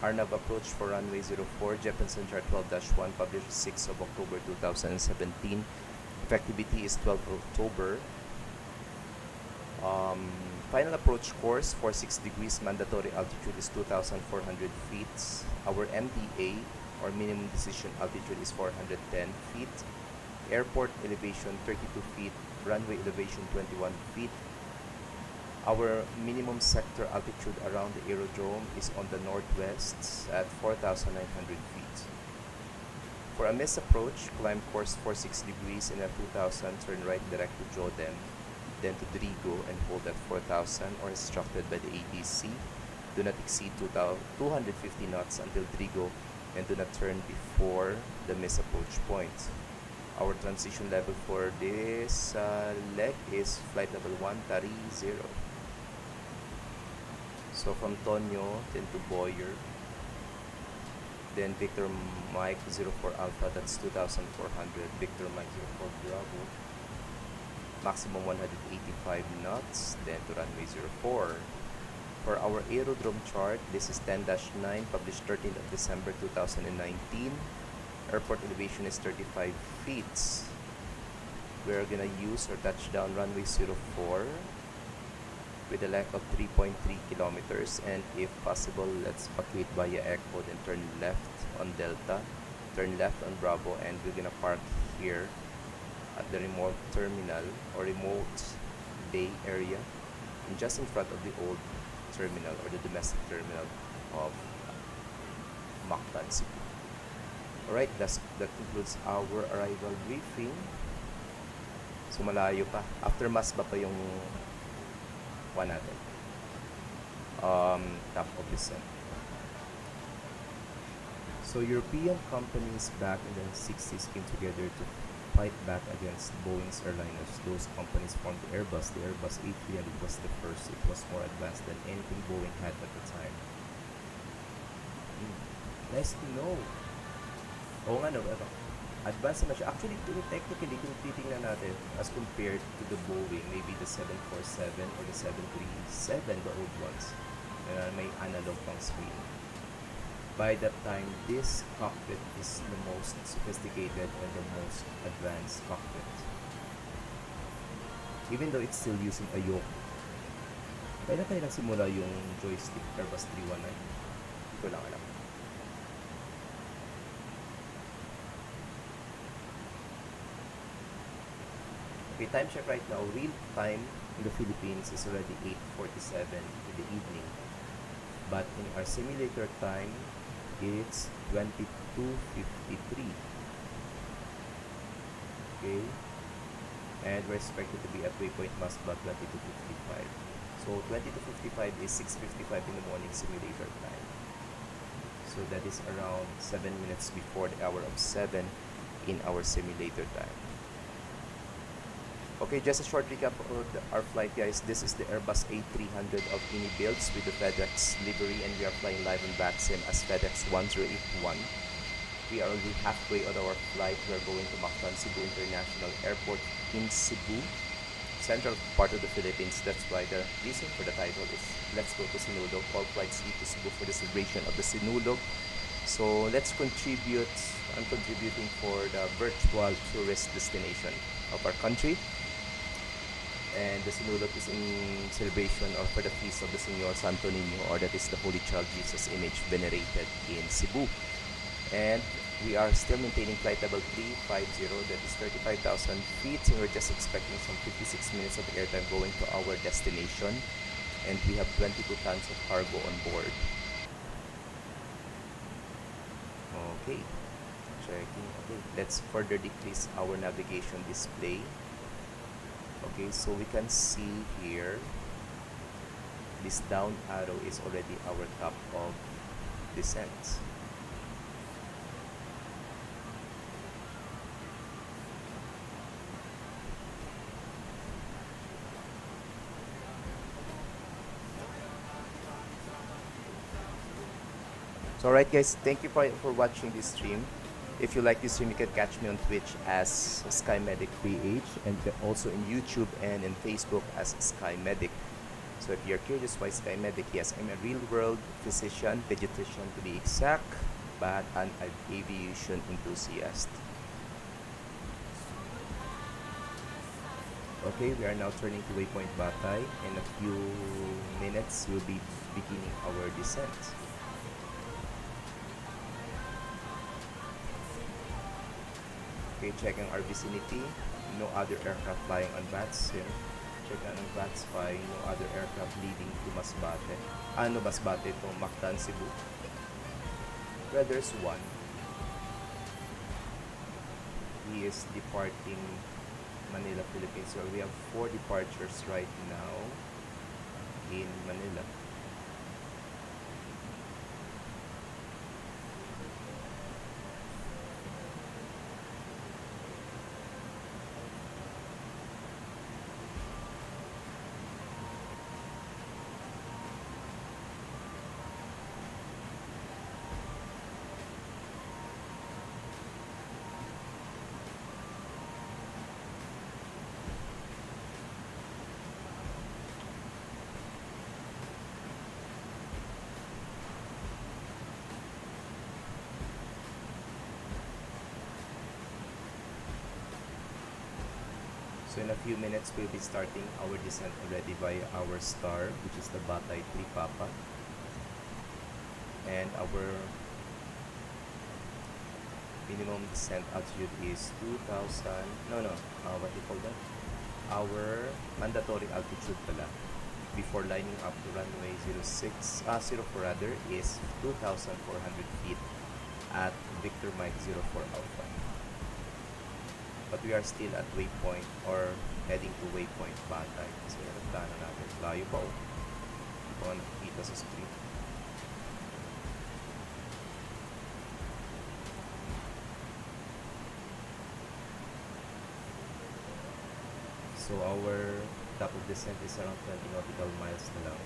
Arnav approach for runway 04, Jeppesen chart 12-1 published 6th of October 2017. Effectivity is 12th of October. Final approach course 46 degrees. Mandatory altitude is 2,400 feet. Our MDA or minimum decision altitude is 410 feet. Airport elevation 32 feet. Runway elevation 21 feet. Our minimum sector altitude around the aerodrome is on the northwest at 4,900 feet. For a missed approach, climb course 46 degrees and at 2,000, turn right direct to Jodem, then to Drigo and hold at 4,000 or instructed by the ATC. Do not exceed 250 knots until Drigo and do not turn before the missed approach point. Our transition level for this leg is flight level 130. So from Tonyo, then to Boyer, then Victor Mike 04 Alpha, that's 2,400. Victor Mike 04 Bravo, maximum 185 knots, then to runway 04. For our Aerodrome Chart, this is 10-9, published 13th of December 2019. Airport elevation is 35 feet. We're gonna use our touchdown runway 04 with a length of 3.3 kilometers, and if possible, let's vacate via Echo, then turn left on Delta, turn left on Bravo, and we're gonna park here at the remote terminal or remote bay area, and just in front of the old terminal or the domestic terminal of Mactan, Cebu. Alright, that concludes our arrival briefing. So malayo pa. After Masba pa yung natin. Top of descent. So European companies back in the 60s came together to fight back against Boeing's airliners. Those companies formed the Airbus. The Airbus A300 was the first. It was more advanced than anything Boeing had at the time. Nice to know. Oo nga, no? Advanced naman siya. Actually, technically, kung titingnan natin as compared to the Boeing, maybe the 747 or the 737, the old ones, may analog pang screen. By that time, this cockpit is the most sophisticated and the most advanced cockpit. Even though it's still using a yoke. Kailan tayo nagsimula yung joystick Airbus 319? Hindi ko lang alam. Okay, time check right now. Real time in the Philippines is already 8:47 in the evening. But in our simulator time, it's 22:53. Okay. And we're expected to be at waypoint Masbate 22:55. So 22:55 is 6:55 in the morning simulator time. So that is around 7 minutes before the hour of 7 in our simulator time. Okay, just a short recap of our flight, guys. This is the Airbus A300 of Ini Builds with the FedEx livery, and we are flying live on VATSIM as FedEx 1081. We are already halfway on our flight. We are going to Mactan, Cebu International Airport in Cebu, central part of the Philippines. That's why the reason for the title is Let's Go to Sinulog. All flights lead to Cebu for the celebration of the Sinulog. So let's contribute. I'm contributing for the virtual tourist destination of our country. And the Sinulog is in celebration or for the feast of the Señor Santo Niño, or that is the Holy Child Jesus image venerated in Cebu. And we are still maintaining flight level 350, that is 35,000 feet, and we're just expecting some 56 minutes of airtime going to our destination. And we have 22 tons of cargo on board. Okay, checking. Okay, let's further decrease our navigation display. Okay, so we can see here, this down arrow is already our top of descent. So alright guys, thank you for watching this stream. If you like this stream, you can catch me on Twitch as SkyMedic3H, and also in YouTube and in Facebook as SkyMedic. So if you're curious why SkyMedic, yes, I'm a real-world physician, pediatrician to be exact, but an aviation enthusiast. Okay, we are now turning to waypoint Batay. In a few minutes, we'll be beginning our descent. Okay, checking our vicinity. No other aircraft flying on VATSIM. Check on VATSPY. No other aircraft leading to Masbate. Masbate to Mactan, Cebu. Well, there's one. He is departing Manila, Philippines. So we have 4 departures right now in Manila. So in a few minutes, we'll be starting our descent already via our star, which is the Batay 3 Papa. And our minimum descent altitude is 2,000, what do you call that? our mandatory altitude pala before lining up to runway 04 rather is 2,400 feet at Victor Mike 04 Alpha. But we are still at waypoint or heading to waypoint Batay. Kasi nagdaanan natin. Layo pa oh. Hindi ko nakikita sa screen. So our top of descent is around 20 nautical miles na lang.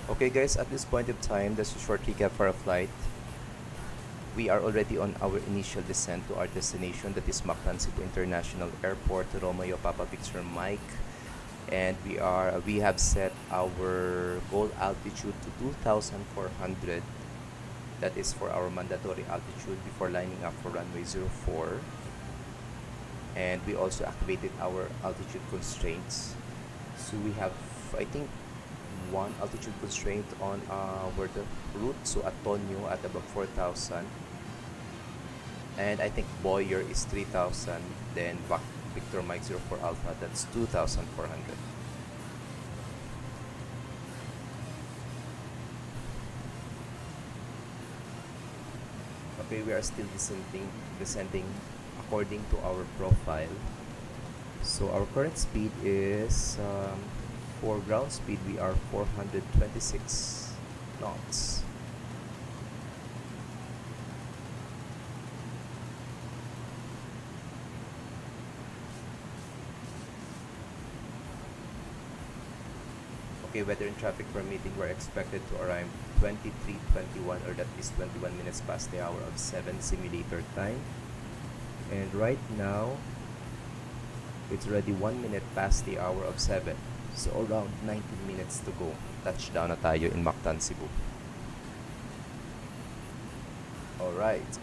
Okay guys, at this point of time, that's a short recap for our flight. We are already on our initial descent to our destination, that is Mactan Cebu International Airport, Romeo Papa Victor Mike. And we have set our goal altitude to 2,400. That is for our mandatory altitude before lining up for runway 04. And we also activated our altitude constraints. So we have, I think, one altitude constraint on our route, so Antonio at above 4,000, and I think Boyer is 3,000, then Victor Mike 04 Alpha, that's 2,400. Okay, we are still descending according to our profile. So our current speed is for ground speed, we are 426 knots. Okay, weather and traffic permitting, we're expected to arrive 23:21, or that is 21 minutes past the hour of 7 simulator time. And right now, it's already 1 minute past the hour of 7. So around 19 minutes to go. Touchdown na tayo in Mactan, Cebu. Alright.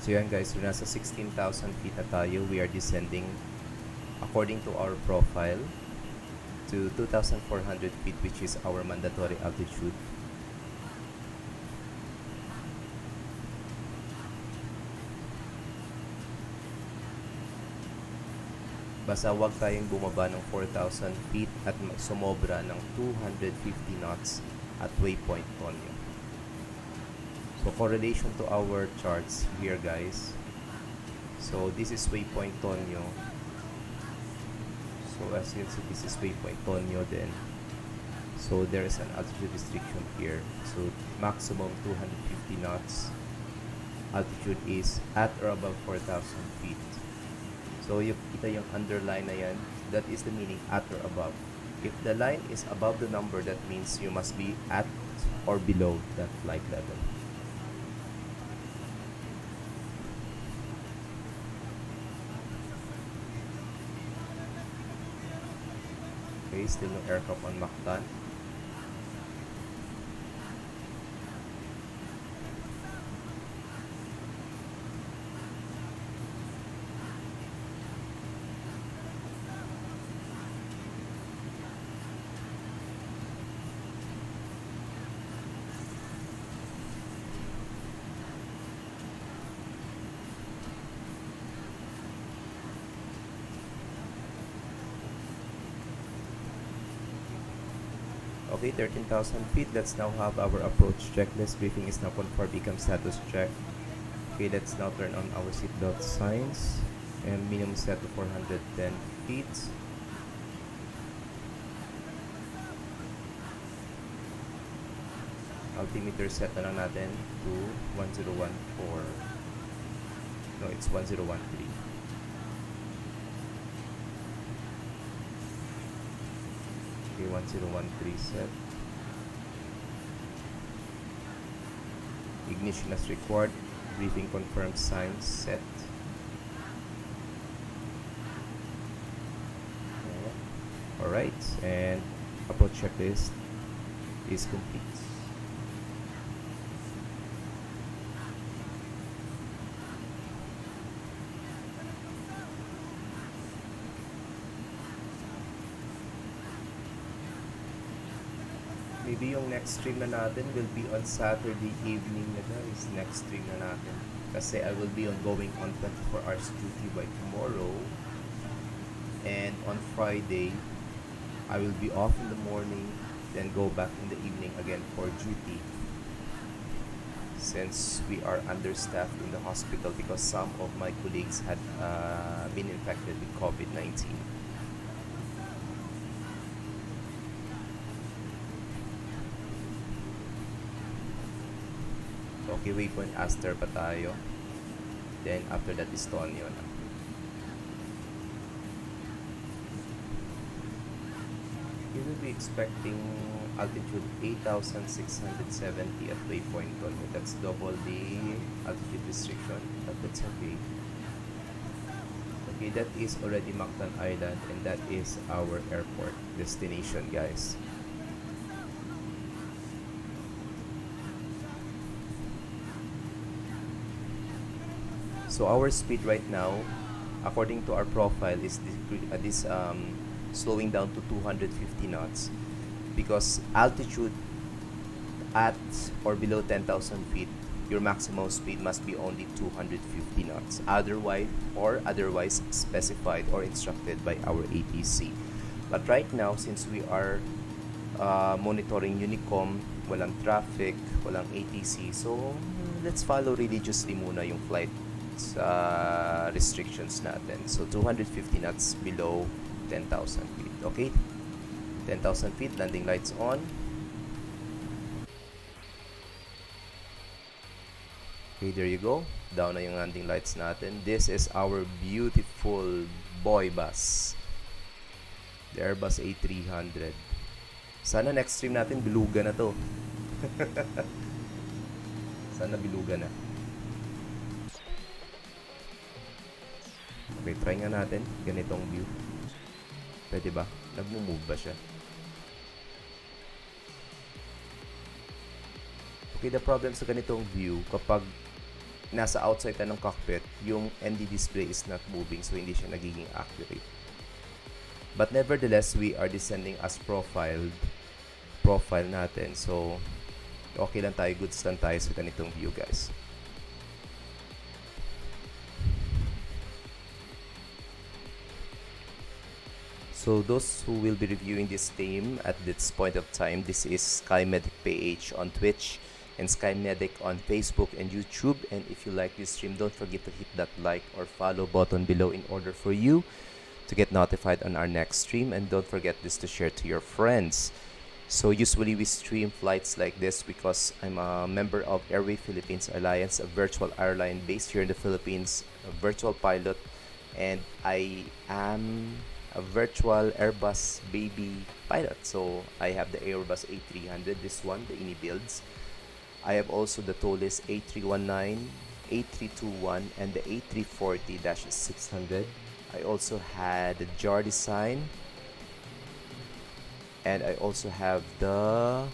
So yan guys, so nasa 16,000 feet na tayo. We are descending according to our profile to 2,400 feet, which is our mandatory altitude. Basta wag tayong bumaba ng 4,000 feet at sumobra ng 250 knots at waypoint Tonyo. So correlation to our charts here guys. So this is waypoint Tonyo. So as you can see, this is waypoint Tonyo then. So there is an altitude restriction here. So maximum 250 knots. Altitude is at or above 4,000 feet. So yung kita yung underline na yan, that is the meaning at or above. If the line is above the number, that means you must be at or below that flight level. Okay, still no aircraft on Mach 10. Okay, 13,000 feet. Let's now have our approach checklist. Briefing is now confirmed. Become status check. Okay, let's now turn on our seatbelt signs. And minimum set to 410 feet. Altimeter set na lang natin to 1014. No, it's 1013. Okay, 1013 set. Ignition as required. Briefing confirmed, signs set. Alright, and approach checklist is complete. Maybe yung next stream na natin will be on Saturday evening na guys. Next stream na natin. Kasi I will be going on 24 hours duty by tomorrow. And on Friday, I will be off in the morning. Then go back in the evening again for duty. Since we are understaffed in the hospital because some of my colleagues had been infected with COVID-19. Okay, waypoint Aster pa tayo. Then after that is Tonyo na. We will be expecting altitude 8,670 at waypoint Tonyo. That's double the altitude restriction, but that's okay. Okay, that is already Mactan Island and that is our airport destination guys. So our speed right now, according to our profile, is slowing down to 250 knots because altitude at or below 10,000 feet, your maximum speed must be only 250 knots. Otherwise specified or instructed by our ATC. But right now, since we are monitoring Unicom, walang traffic, walang ATC, so let's follow religiously muna yung flight restrictions natin. So 250 knots below 10,000 feet. Okay, 10,000 feet, landing lights on. Okay, there you go, down na yung landing lights natin. This is our beautiful boy bus, the Airbus A300. Sana next stream natin bilugan na to. Sana bilugan na. Okay, try nga natin ganitong view. Pwede ba? Nagmo-move ba siya? Okay, the problem sa ganitong view, kapag nasa outside ka ng cockpit, yung ND display is not moving, so hindi siya nagiging accurate. But nevertheless, we are descending as profile natin. So, okay lang tayo, goods lang tayo sa ganitong view, guys. So those who will be reviewing this stream at this point of time, this is SkyMedic PH on Twitch and SkyMedic on Facebook and YouTube. And if you like this stream, don't forget to hit that like or follow button below in order for you to get notified on our next stream. And don't forget this to share to your friends. So usually we stream flights like this because I'm a member of Airway Philippines Alliance, a virtual airline based here in the Philippines, a virtual pilot, and I am a virtual Airbus baby pilot. So I have the Airbus A300, this one, the INI builds. I have also the Tolis A319, A321, and the A340-600. I also had the JAR design, and I also have the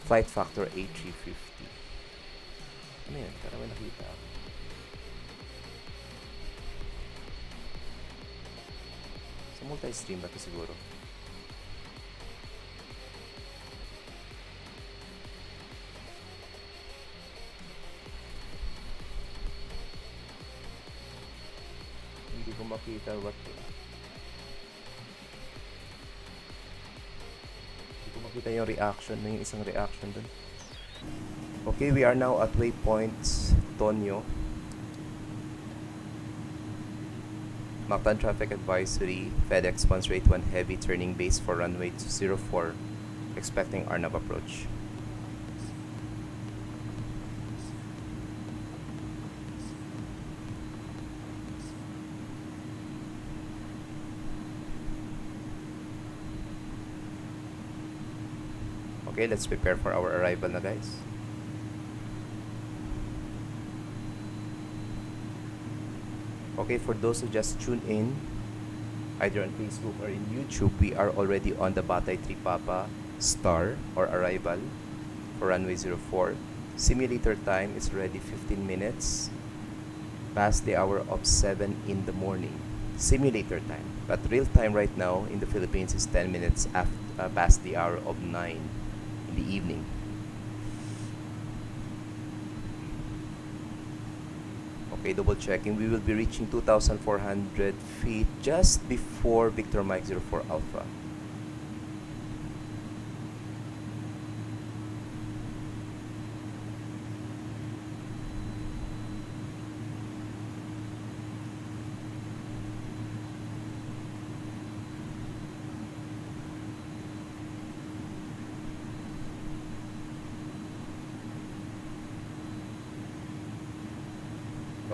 Flight Factor A350. Ano yan? Para may nakita ako. So, multi-stream ba ito siguro? Hindi ko makita what kita yung reaction, may isang reaction dun. Okay, we are now at waypoint Tonyo. Mactan traffic advisory, FedEx 181 heavy turning base for runway 204, expecting Arnab approach. Okay, let's prepare for our arrival na, guys. Okay, for those who just tuned in, either on Facebook or in YouTube, we are already on the Batay 3 Papa Star or arrival for runway 04. Simulator time is already 15 minutes past the hour of 7 in the morning. Simulator time. But real time right now in the Philippines is 10 minutes after, past the hour of 9 in the evening. Okay, double checking. We will be reaching 2,400 feet just before Victor Mike 04 Alpha.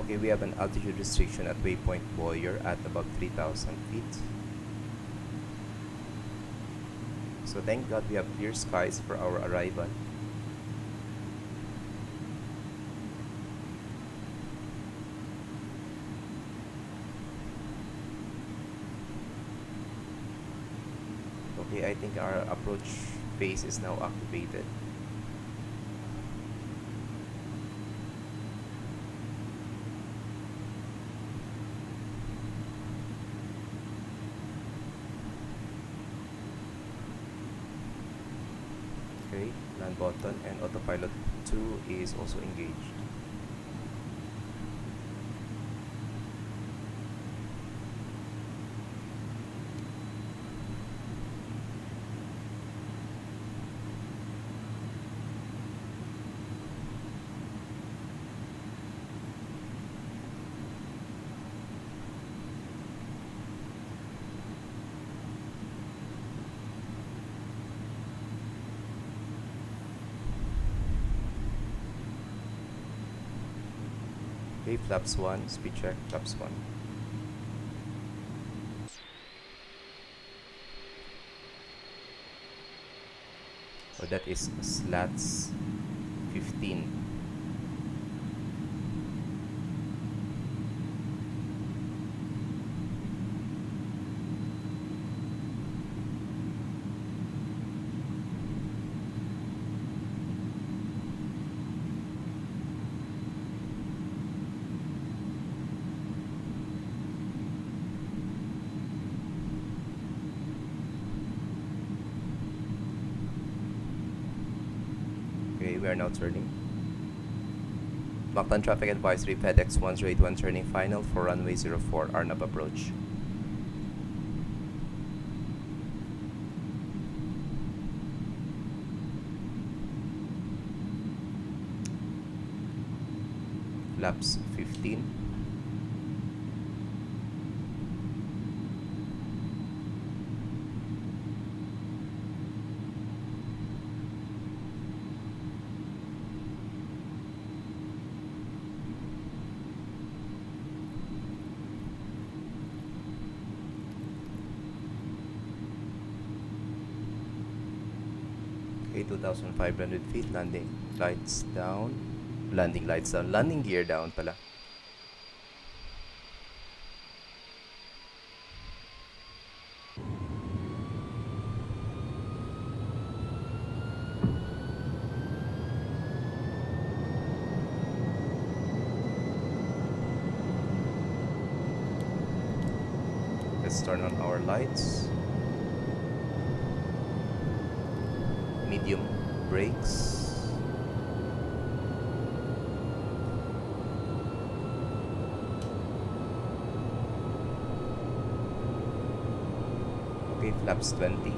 Okay, we have an altitude restriction at waypoint Boyer at about 3,000 feet. So thank God we have clear skies for our arrival. Okay, I think our approach phase is now activated. Okay, land button and autopilot 2 is also engaged. Okay, flaps 1, speed check, flaps 1. So that is slats 15. Okay, we are now turning. Mactan traffic advisory, FedEx 181 turning final for runway 04, Arnab approach. Flaps 15. Okay, 2,500 feet, landing lights down. Landing lights down. Landing gear down pala. Let's turn on our lights. Medium brakes. Okay, flaps 20.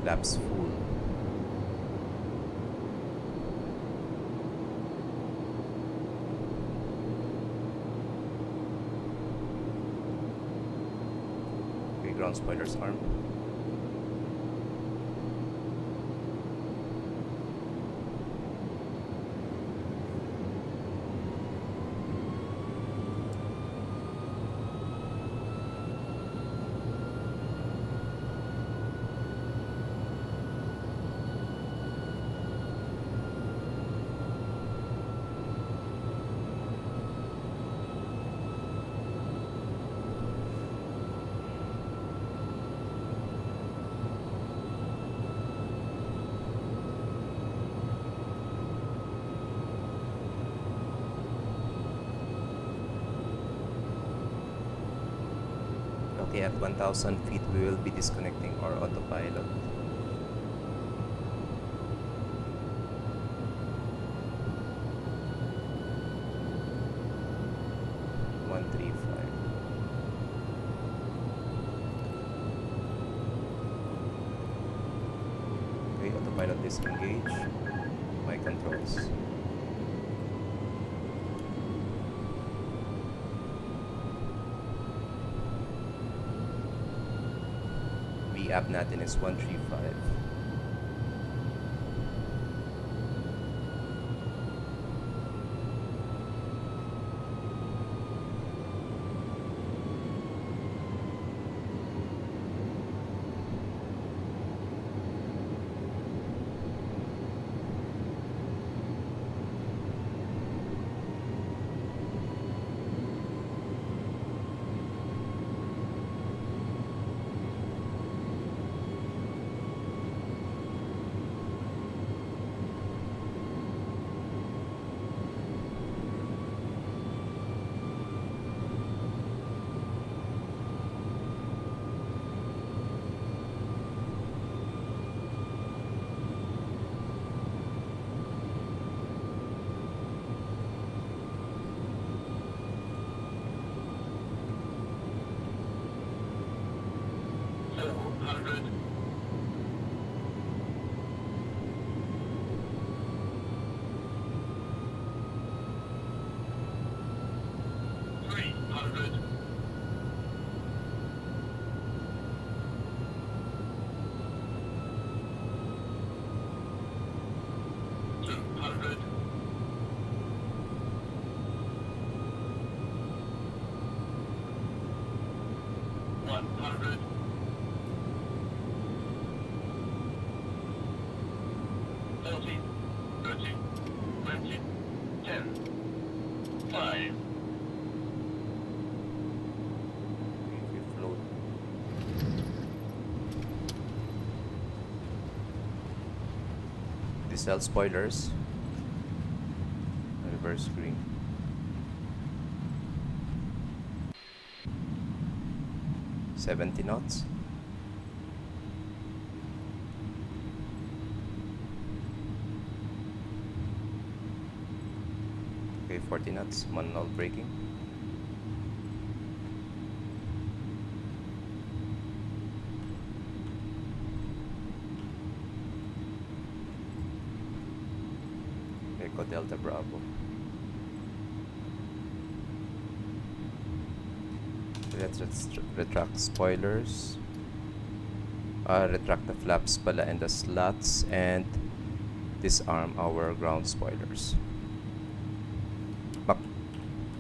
Flaps full. Okay, ground spoilers armed. Okay, at 1,000 feet, we will be disconnecting our autopilot. Okay, autopilot disengage. My controls. VAP natin is 135. climb. If you float. Diesel spoilers. Reverse screen. $70 knots. Okay, 40 knots. Manual braking. Echo Delta Bravo. Let's retract spoilers. Retract the flaps pala and the slats, and disarm our ground spoilers.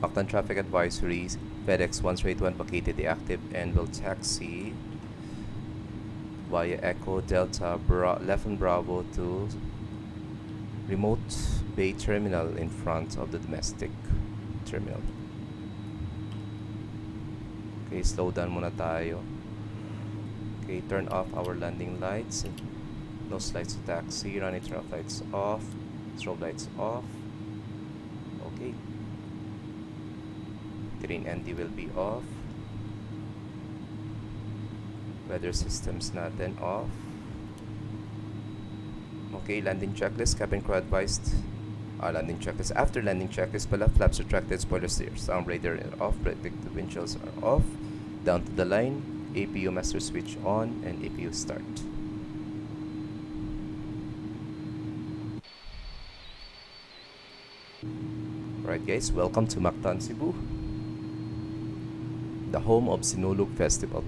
Mactan traffic advisory. FedEx 181 Paquete deactive and will taxi via Echo Delta left and Bravo to remote bay terminal in front of the domestic terminal. Okay, slow down muna tayo. Okay, turn off our landing lights. Nose lights to taxi. Running turn off lights off. Strobe lights off. Okay. Green ND will be off. Weather systems natin off. Okay, landing checklist. Cabin crew advised. Landing checklist. After landing checklist pala, flaps retracted, spoilers steers. Sound radar off, predictive windshields are off. Down to the line. APU master switch on and APU start. Alright guys, welcome to Mactan, Cebu, the home of Sinulog Festival.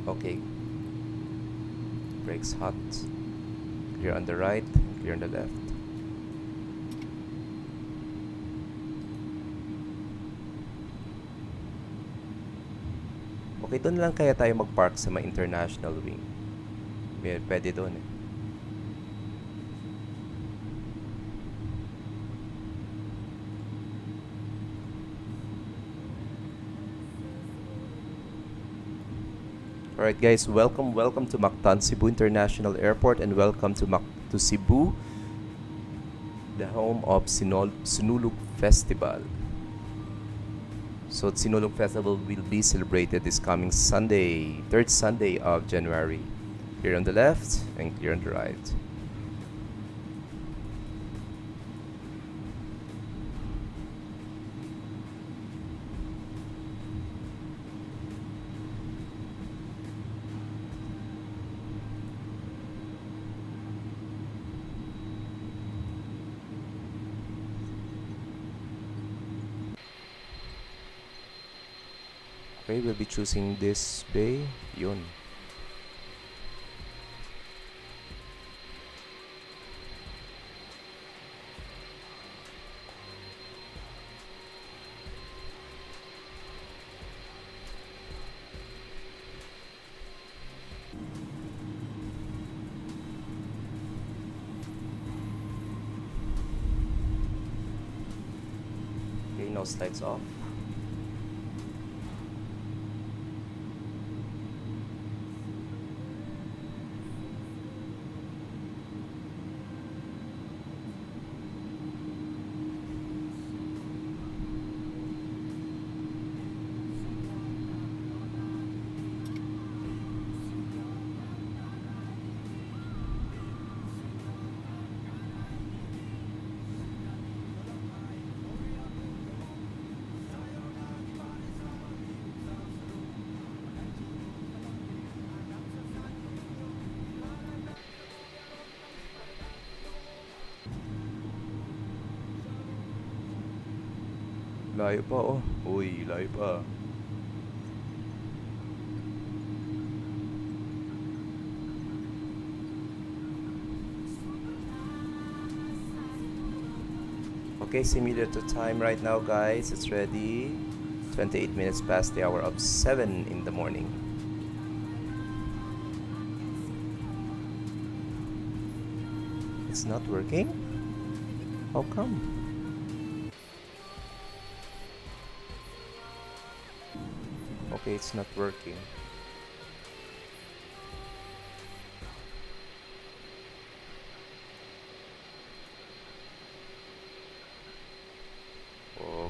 Okay. Brakes hot. Clear on the right, clear on the left. Okay, doon lang kaya tayo mag-park sa may international wing. Pwede doon eh. Alright guys, welcome to Mactan Cebu International Airport, and welcome to Cebu, the home of Sinulog Festival. So Sinulog Festival will be celebrated this coming Sunday, 3rd Sunday of January. Clear on the left and clear on the right. Okay, we'll be choosing this bay. Yun. Okay, nose lights off. Layo pa oh. Uy, layo pa. Okay, simulator time right now, guys. It's ready. 28 minutes past the hour of 7 in the morning. It's not working? How come? Okay, it's not working.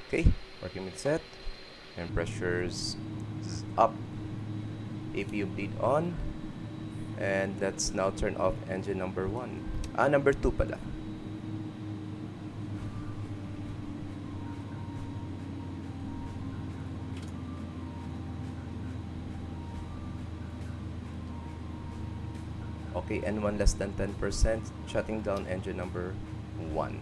Okay, working with set. And pressures is up. APU bleed on. And let's now turn off engine number 1. Number 2 pala. Okay, N1 less than 10%, shutting down engine number 1.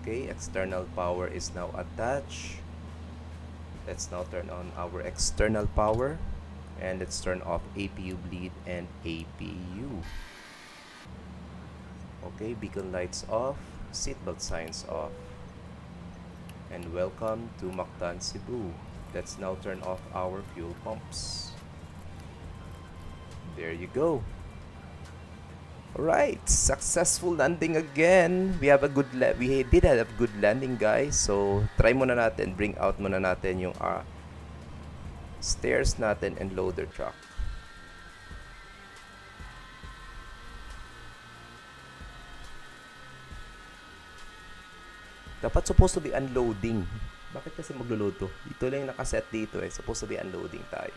Okay, external power is now attached. Let's now turn on our external power. And let's turn off APU bleed and APU. Okay, beacon lights off, seatbelt signs off. And welcome to Mactan, Cebu. Let's now turn off our fuel pumps. There you go. Alright, successful landing again. We did have a good landing, guys. So, try muna natin, bring out muna natin yung stairs natin and loader truck. Dapat supposed to be unloading. Bakit kasi maglo-load to? Ito lang yung nakaset dito eh. Supposed to be unloading tayo.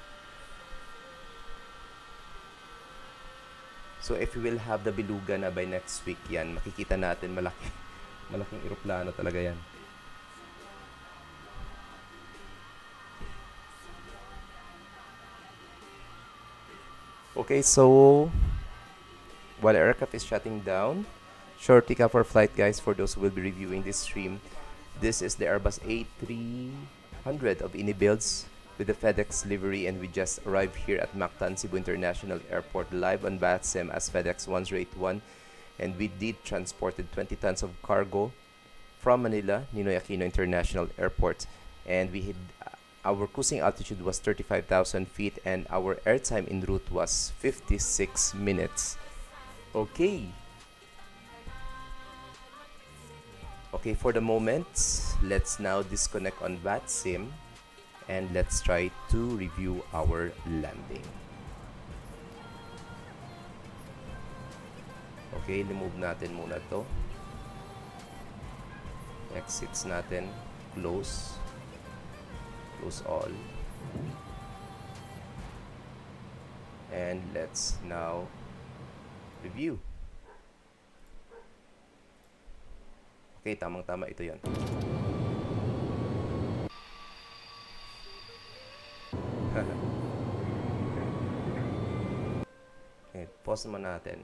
So if we will have the Beluga na by next week yan, makikita natin malaking eroplano talaga yan. Okay, so while aircraft is shutting down, short takeoff for flight, guys, for those who will be reviewing this stream. This is the Airbus A300 of INI builds with the FedEx livery, and we just arrived here at Mactan Cebu International Airport live on VATSIM as FedEx 1081, and we did transported 20 tons of cargo from Manila, Ninoy Aquino International Airport, and we had our cruising altitude was 35,000 feet and our airtime en route was 56 minutes. Okay. Okay, for the moment, let's now disconnect on VATSIM and let's try to review our landing. Okay, remove natin muna to. Exits natin. Close. Close all. And let's now review. Okay, tamang-tama ito yan. Okay, pause naman natin.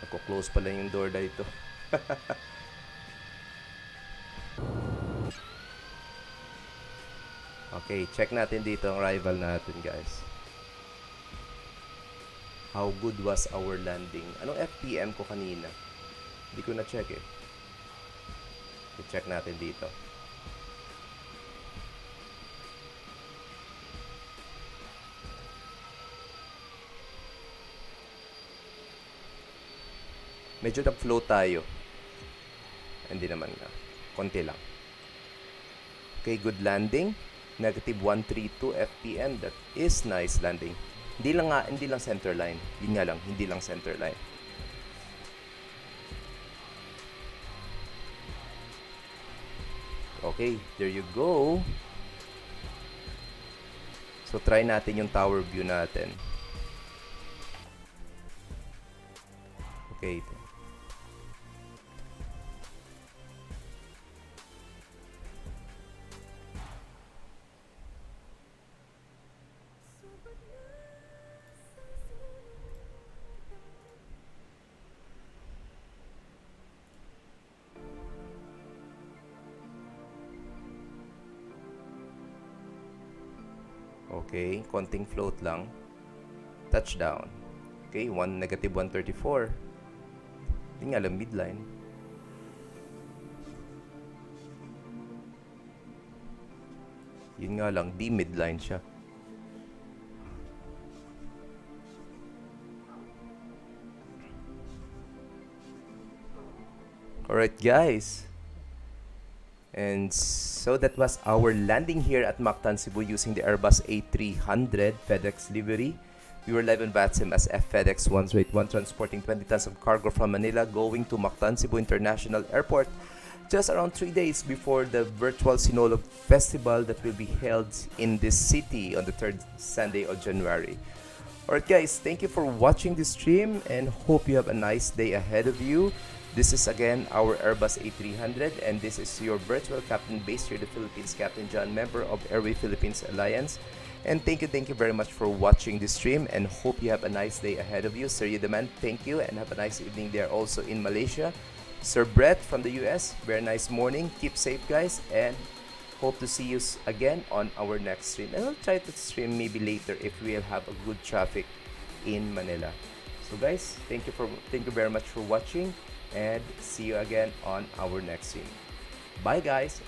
Nagko-close pala yung door dito. Okay, check natin dito ang arrival natin, guys. How good was our landing? Anong FPM ko kanina? Hindi ko na-check eh. I-check natin dito. Medyo na-float tayo. Hindi naman na. Konti lang. Okay, good landing. Negative 132 FPM. That is nice landing. Hindi lang center line. Yun nga lang, hindi lang center line. Okay, there you go. So try natin yung tower view natin. Okay. Okay, konting float lang. Touchdown. Okay, negative 134. Hindi nga lang midline. Yun nga lang, di midline siya. Alright guys. And so that was our landing here at Mactan, Cebu using the Airbus A300 FedEx livery. We were live on VATSIM as FedEx 101 transporting 20 tons of cargo from Manila going to Mactan, Cebu International Airport just around 3 days before the virtual Sinulog Festival that will be held in this city on the 3rd Sunday of January. Alright guys, thank you for watching this stream and hope you have a nice day ahead of you. This is again our Airbus A300 and this is your virtual captain based here in the Philippines, Captain John, member of Airway Philippines Alliance. And thank you very much for watching this stream and hope you have a nice day ahead of you. Sir Yudaman, thank you and have a nice evening there also in Malaysia. Sir Brett from the US, very nice morning. Keep safe guys and hope to see you again on our next stream. And I'll try to stream maybe later if we'll have a good traffic in Manila. So guys, thank you very much for watching and see you again on our next stream. Bye guys.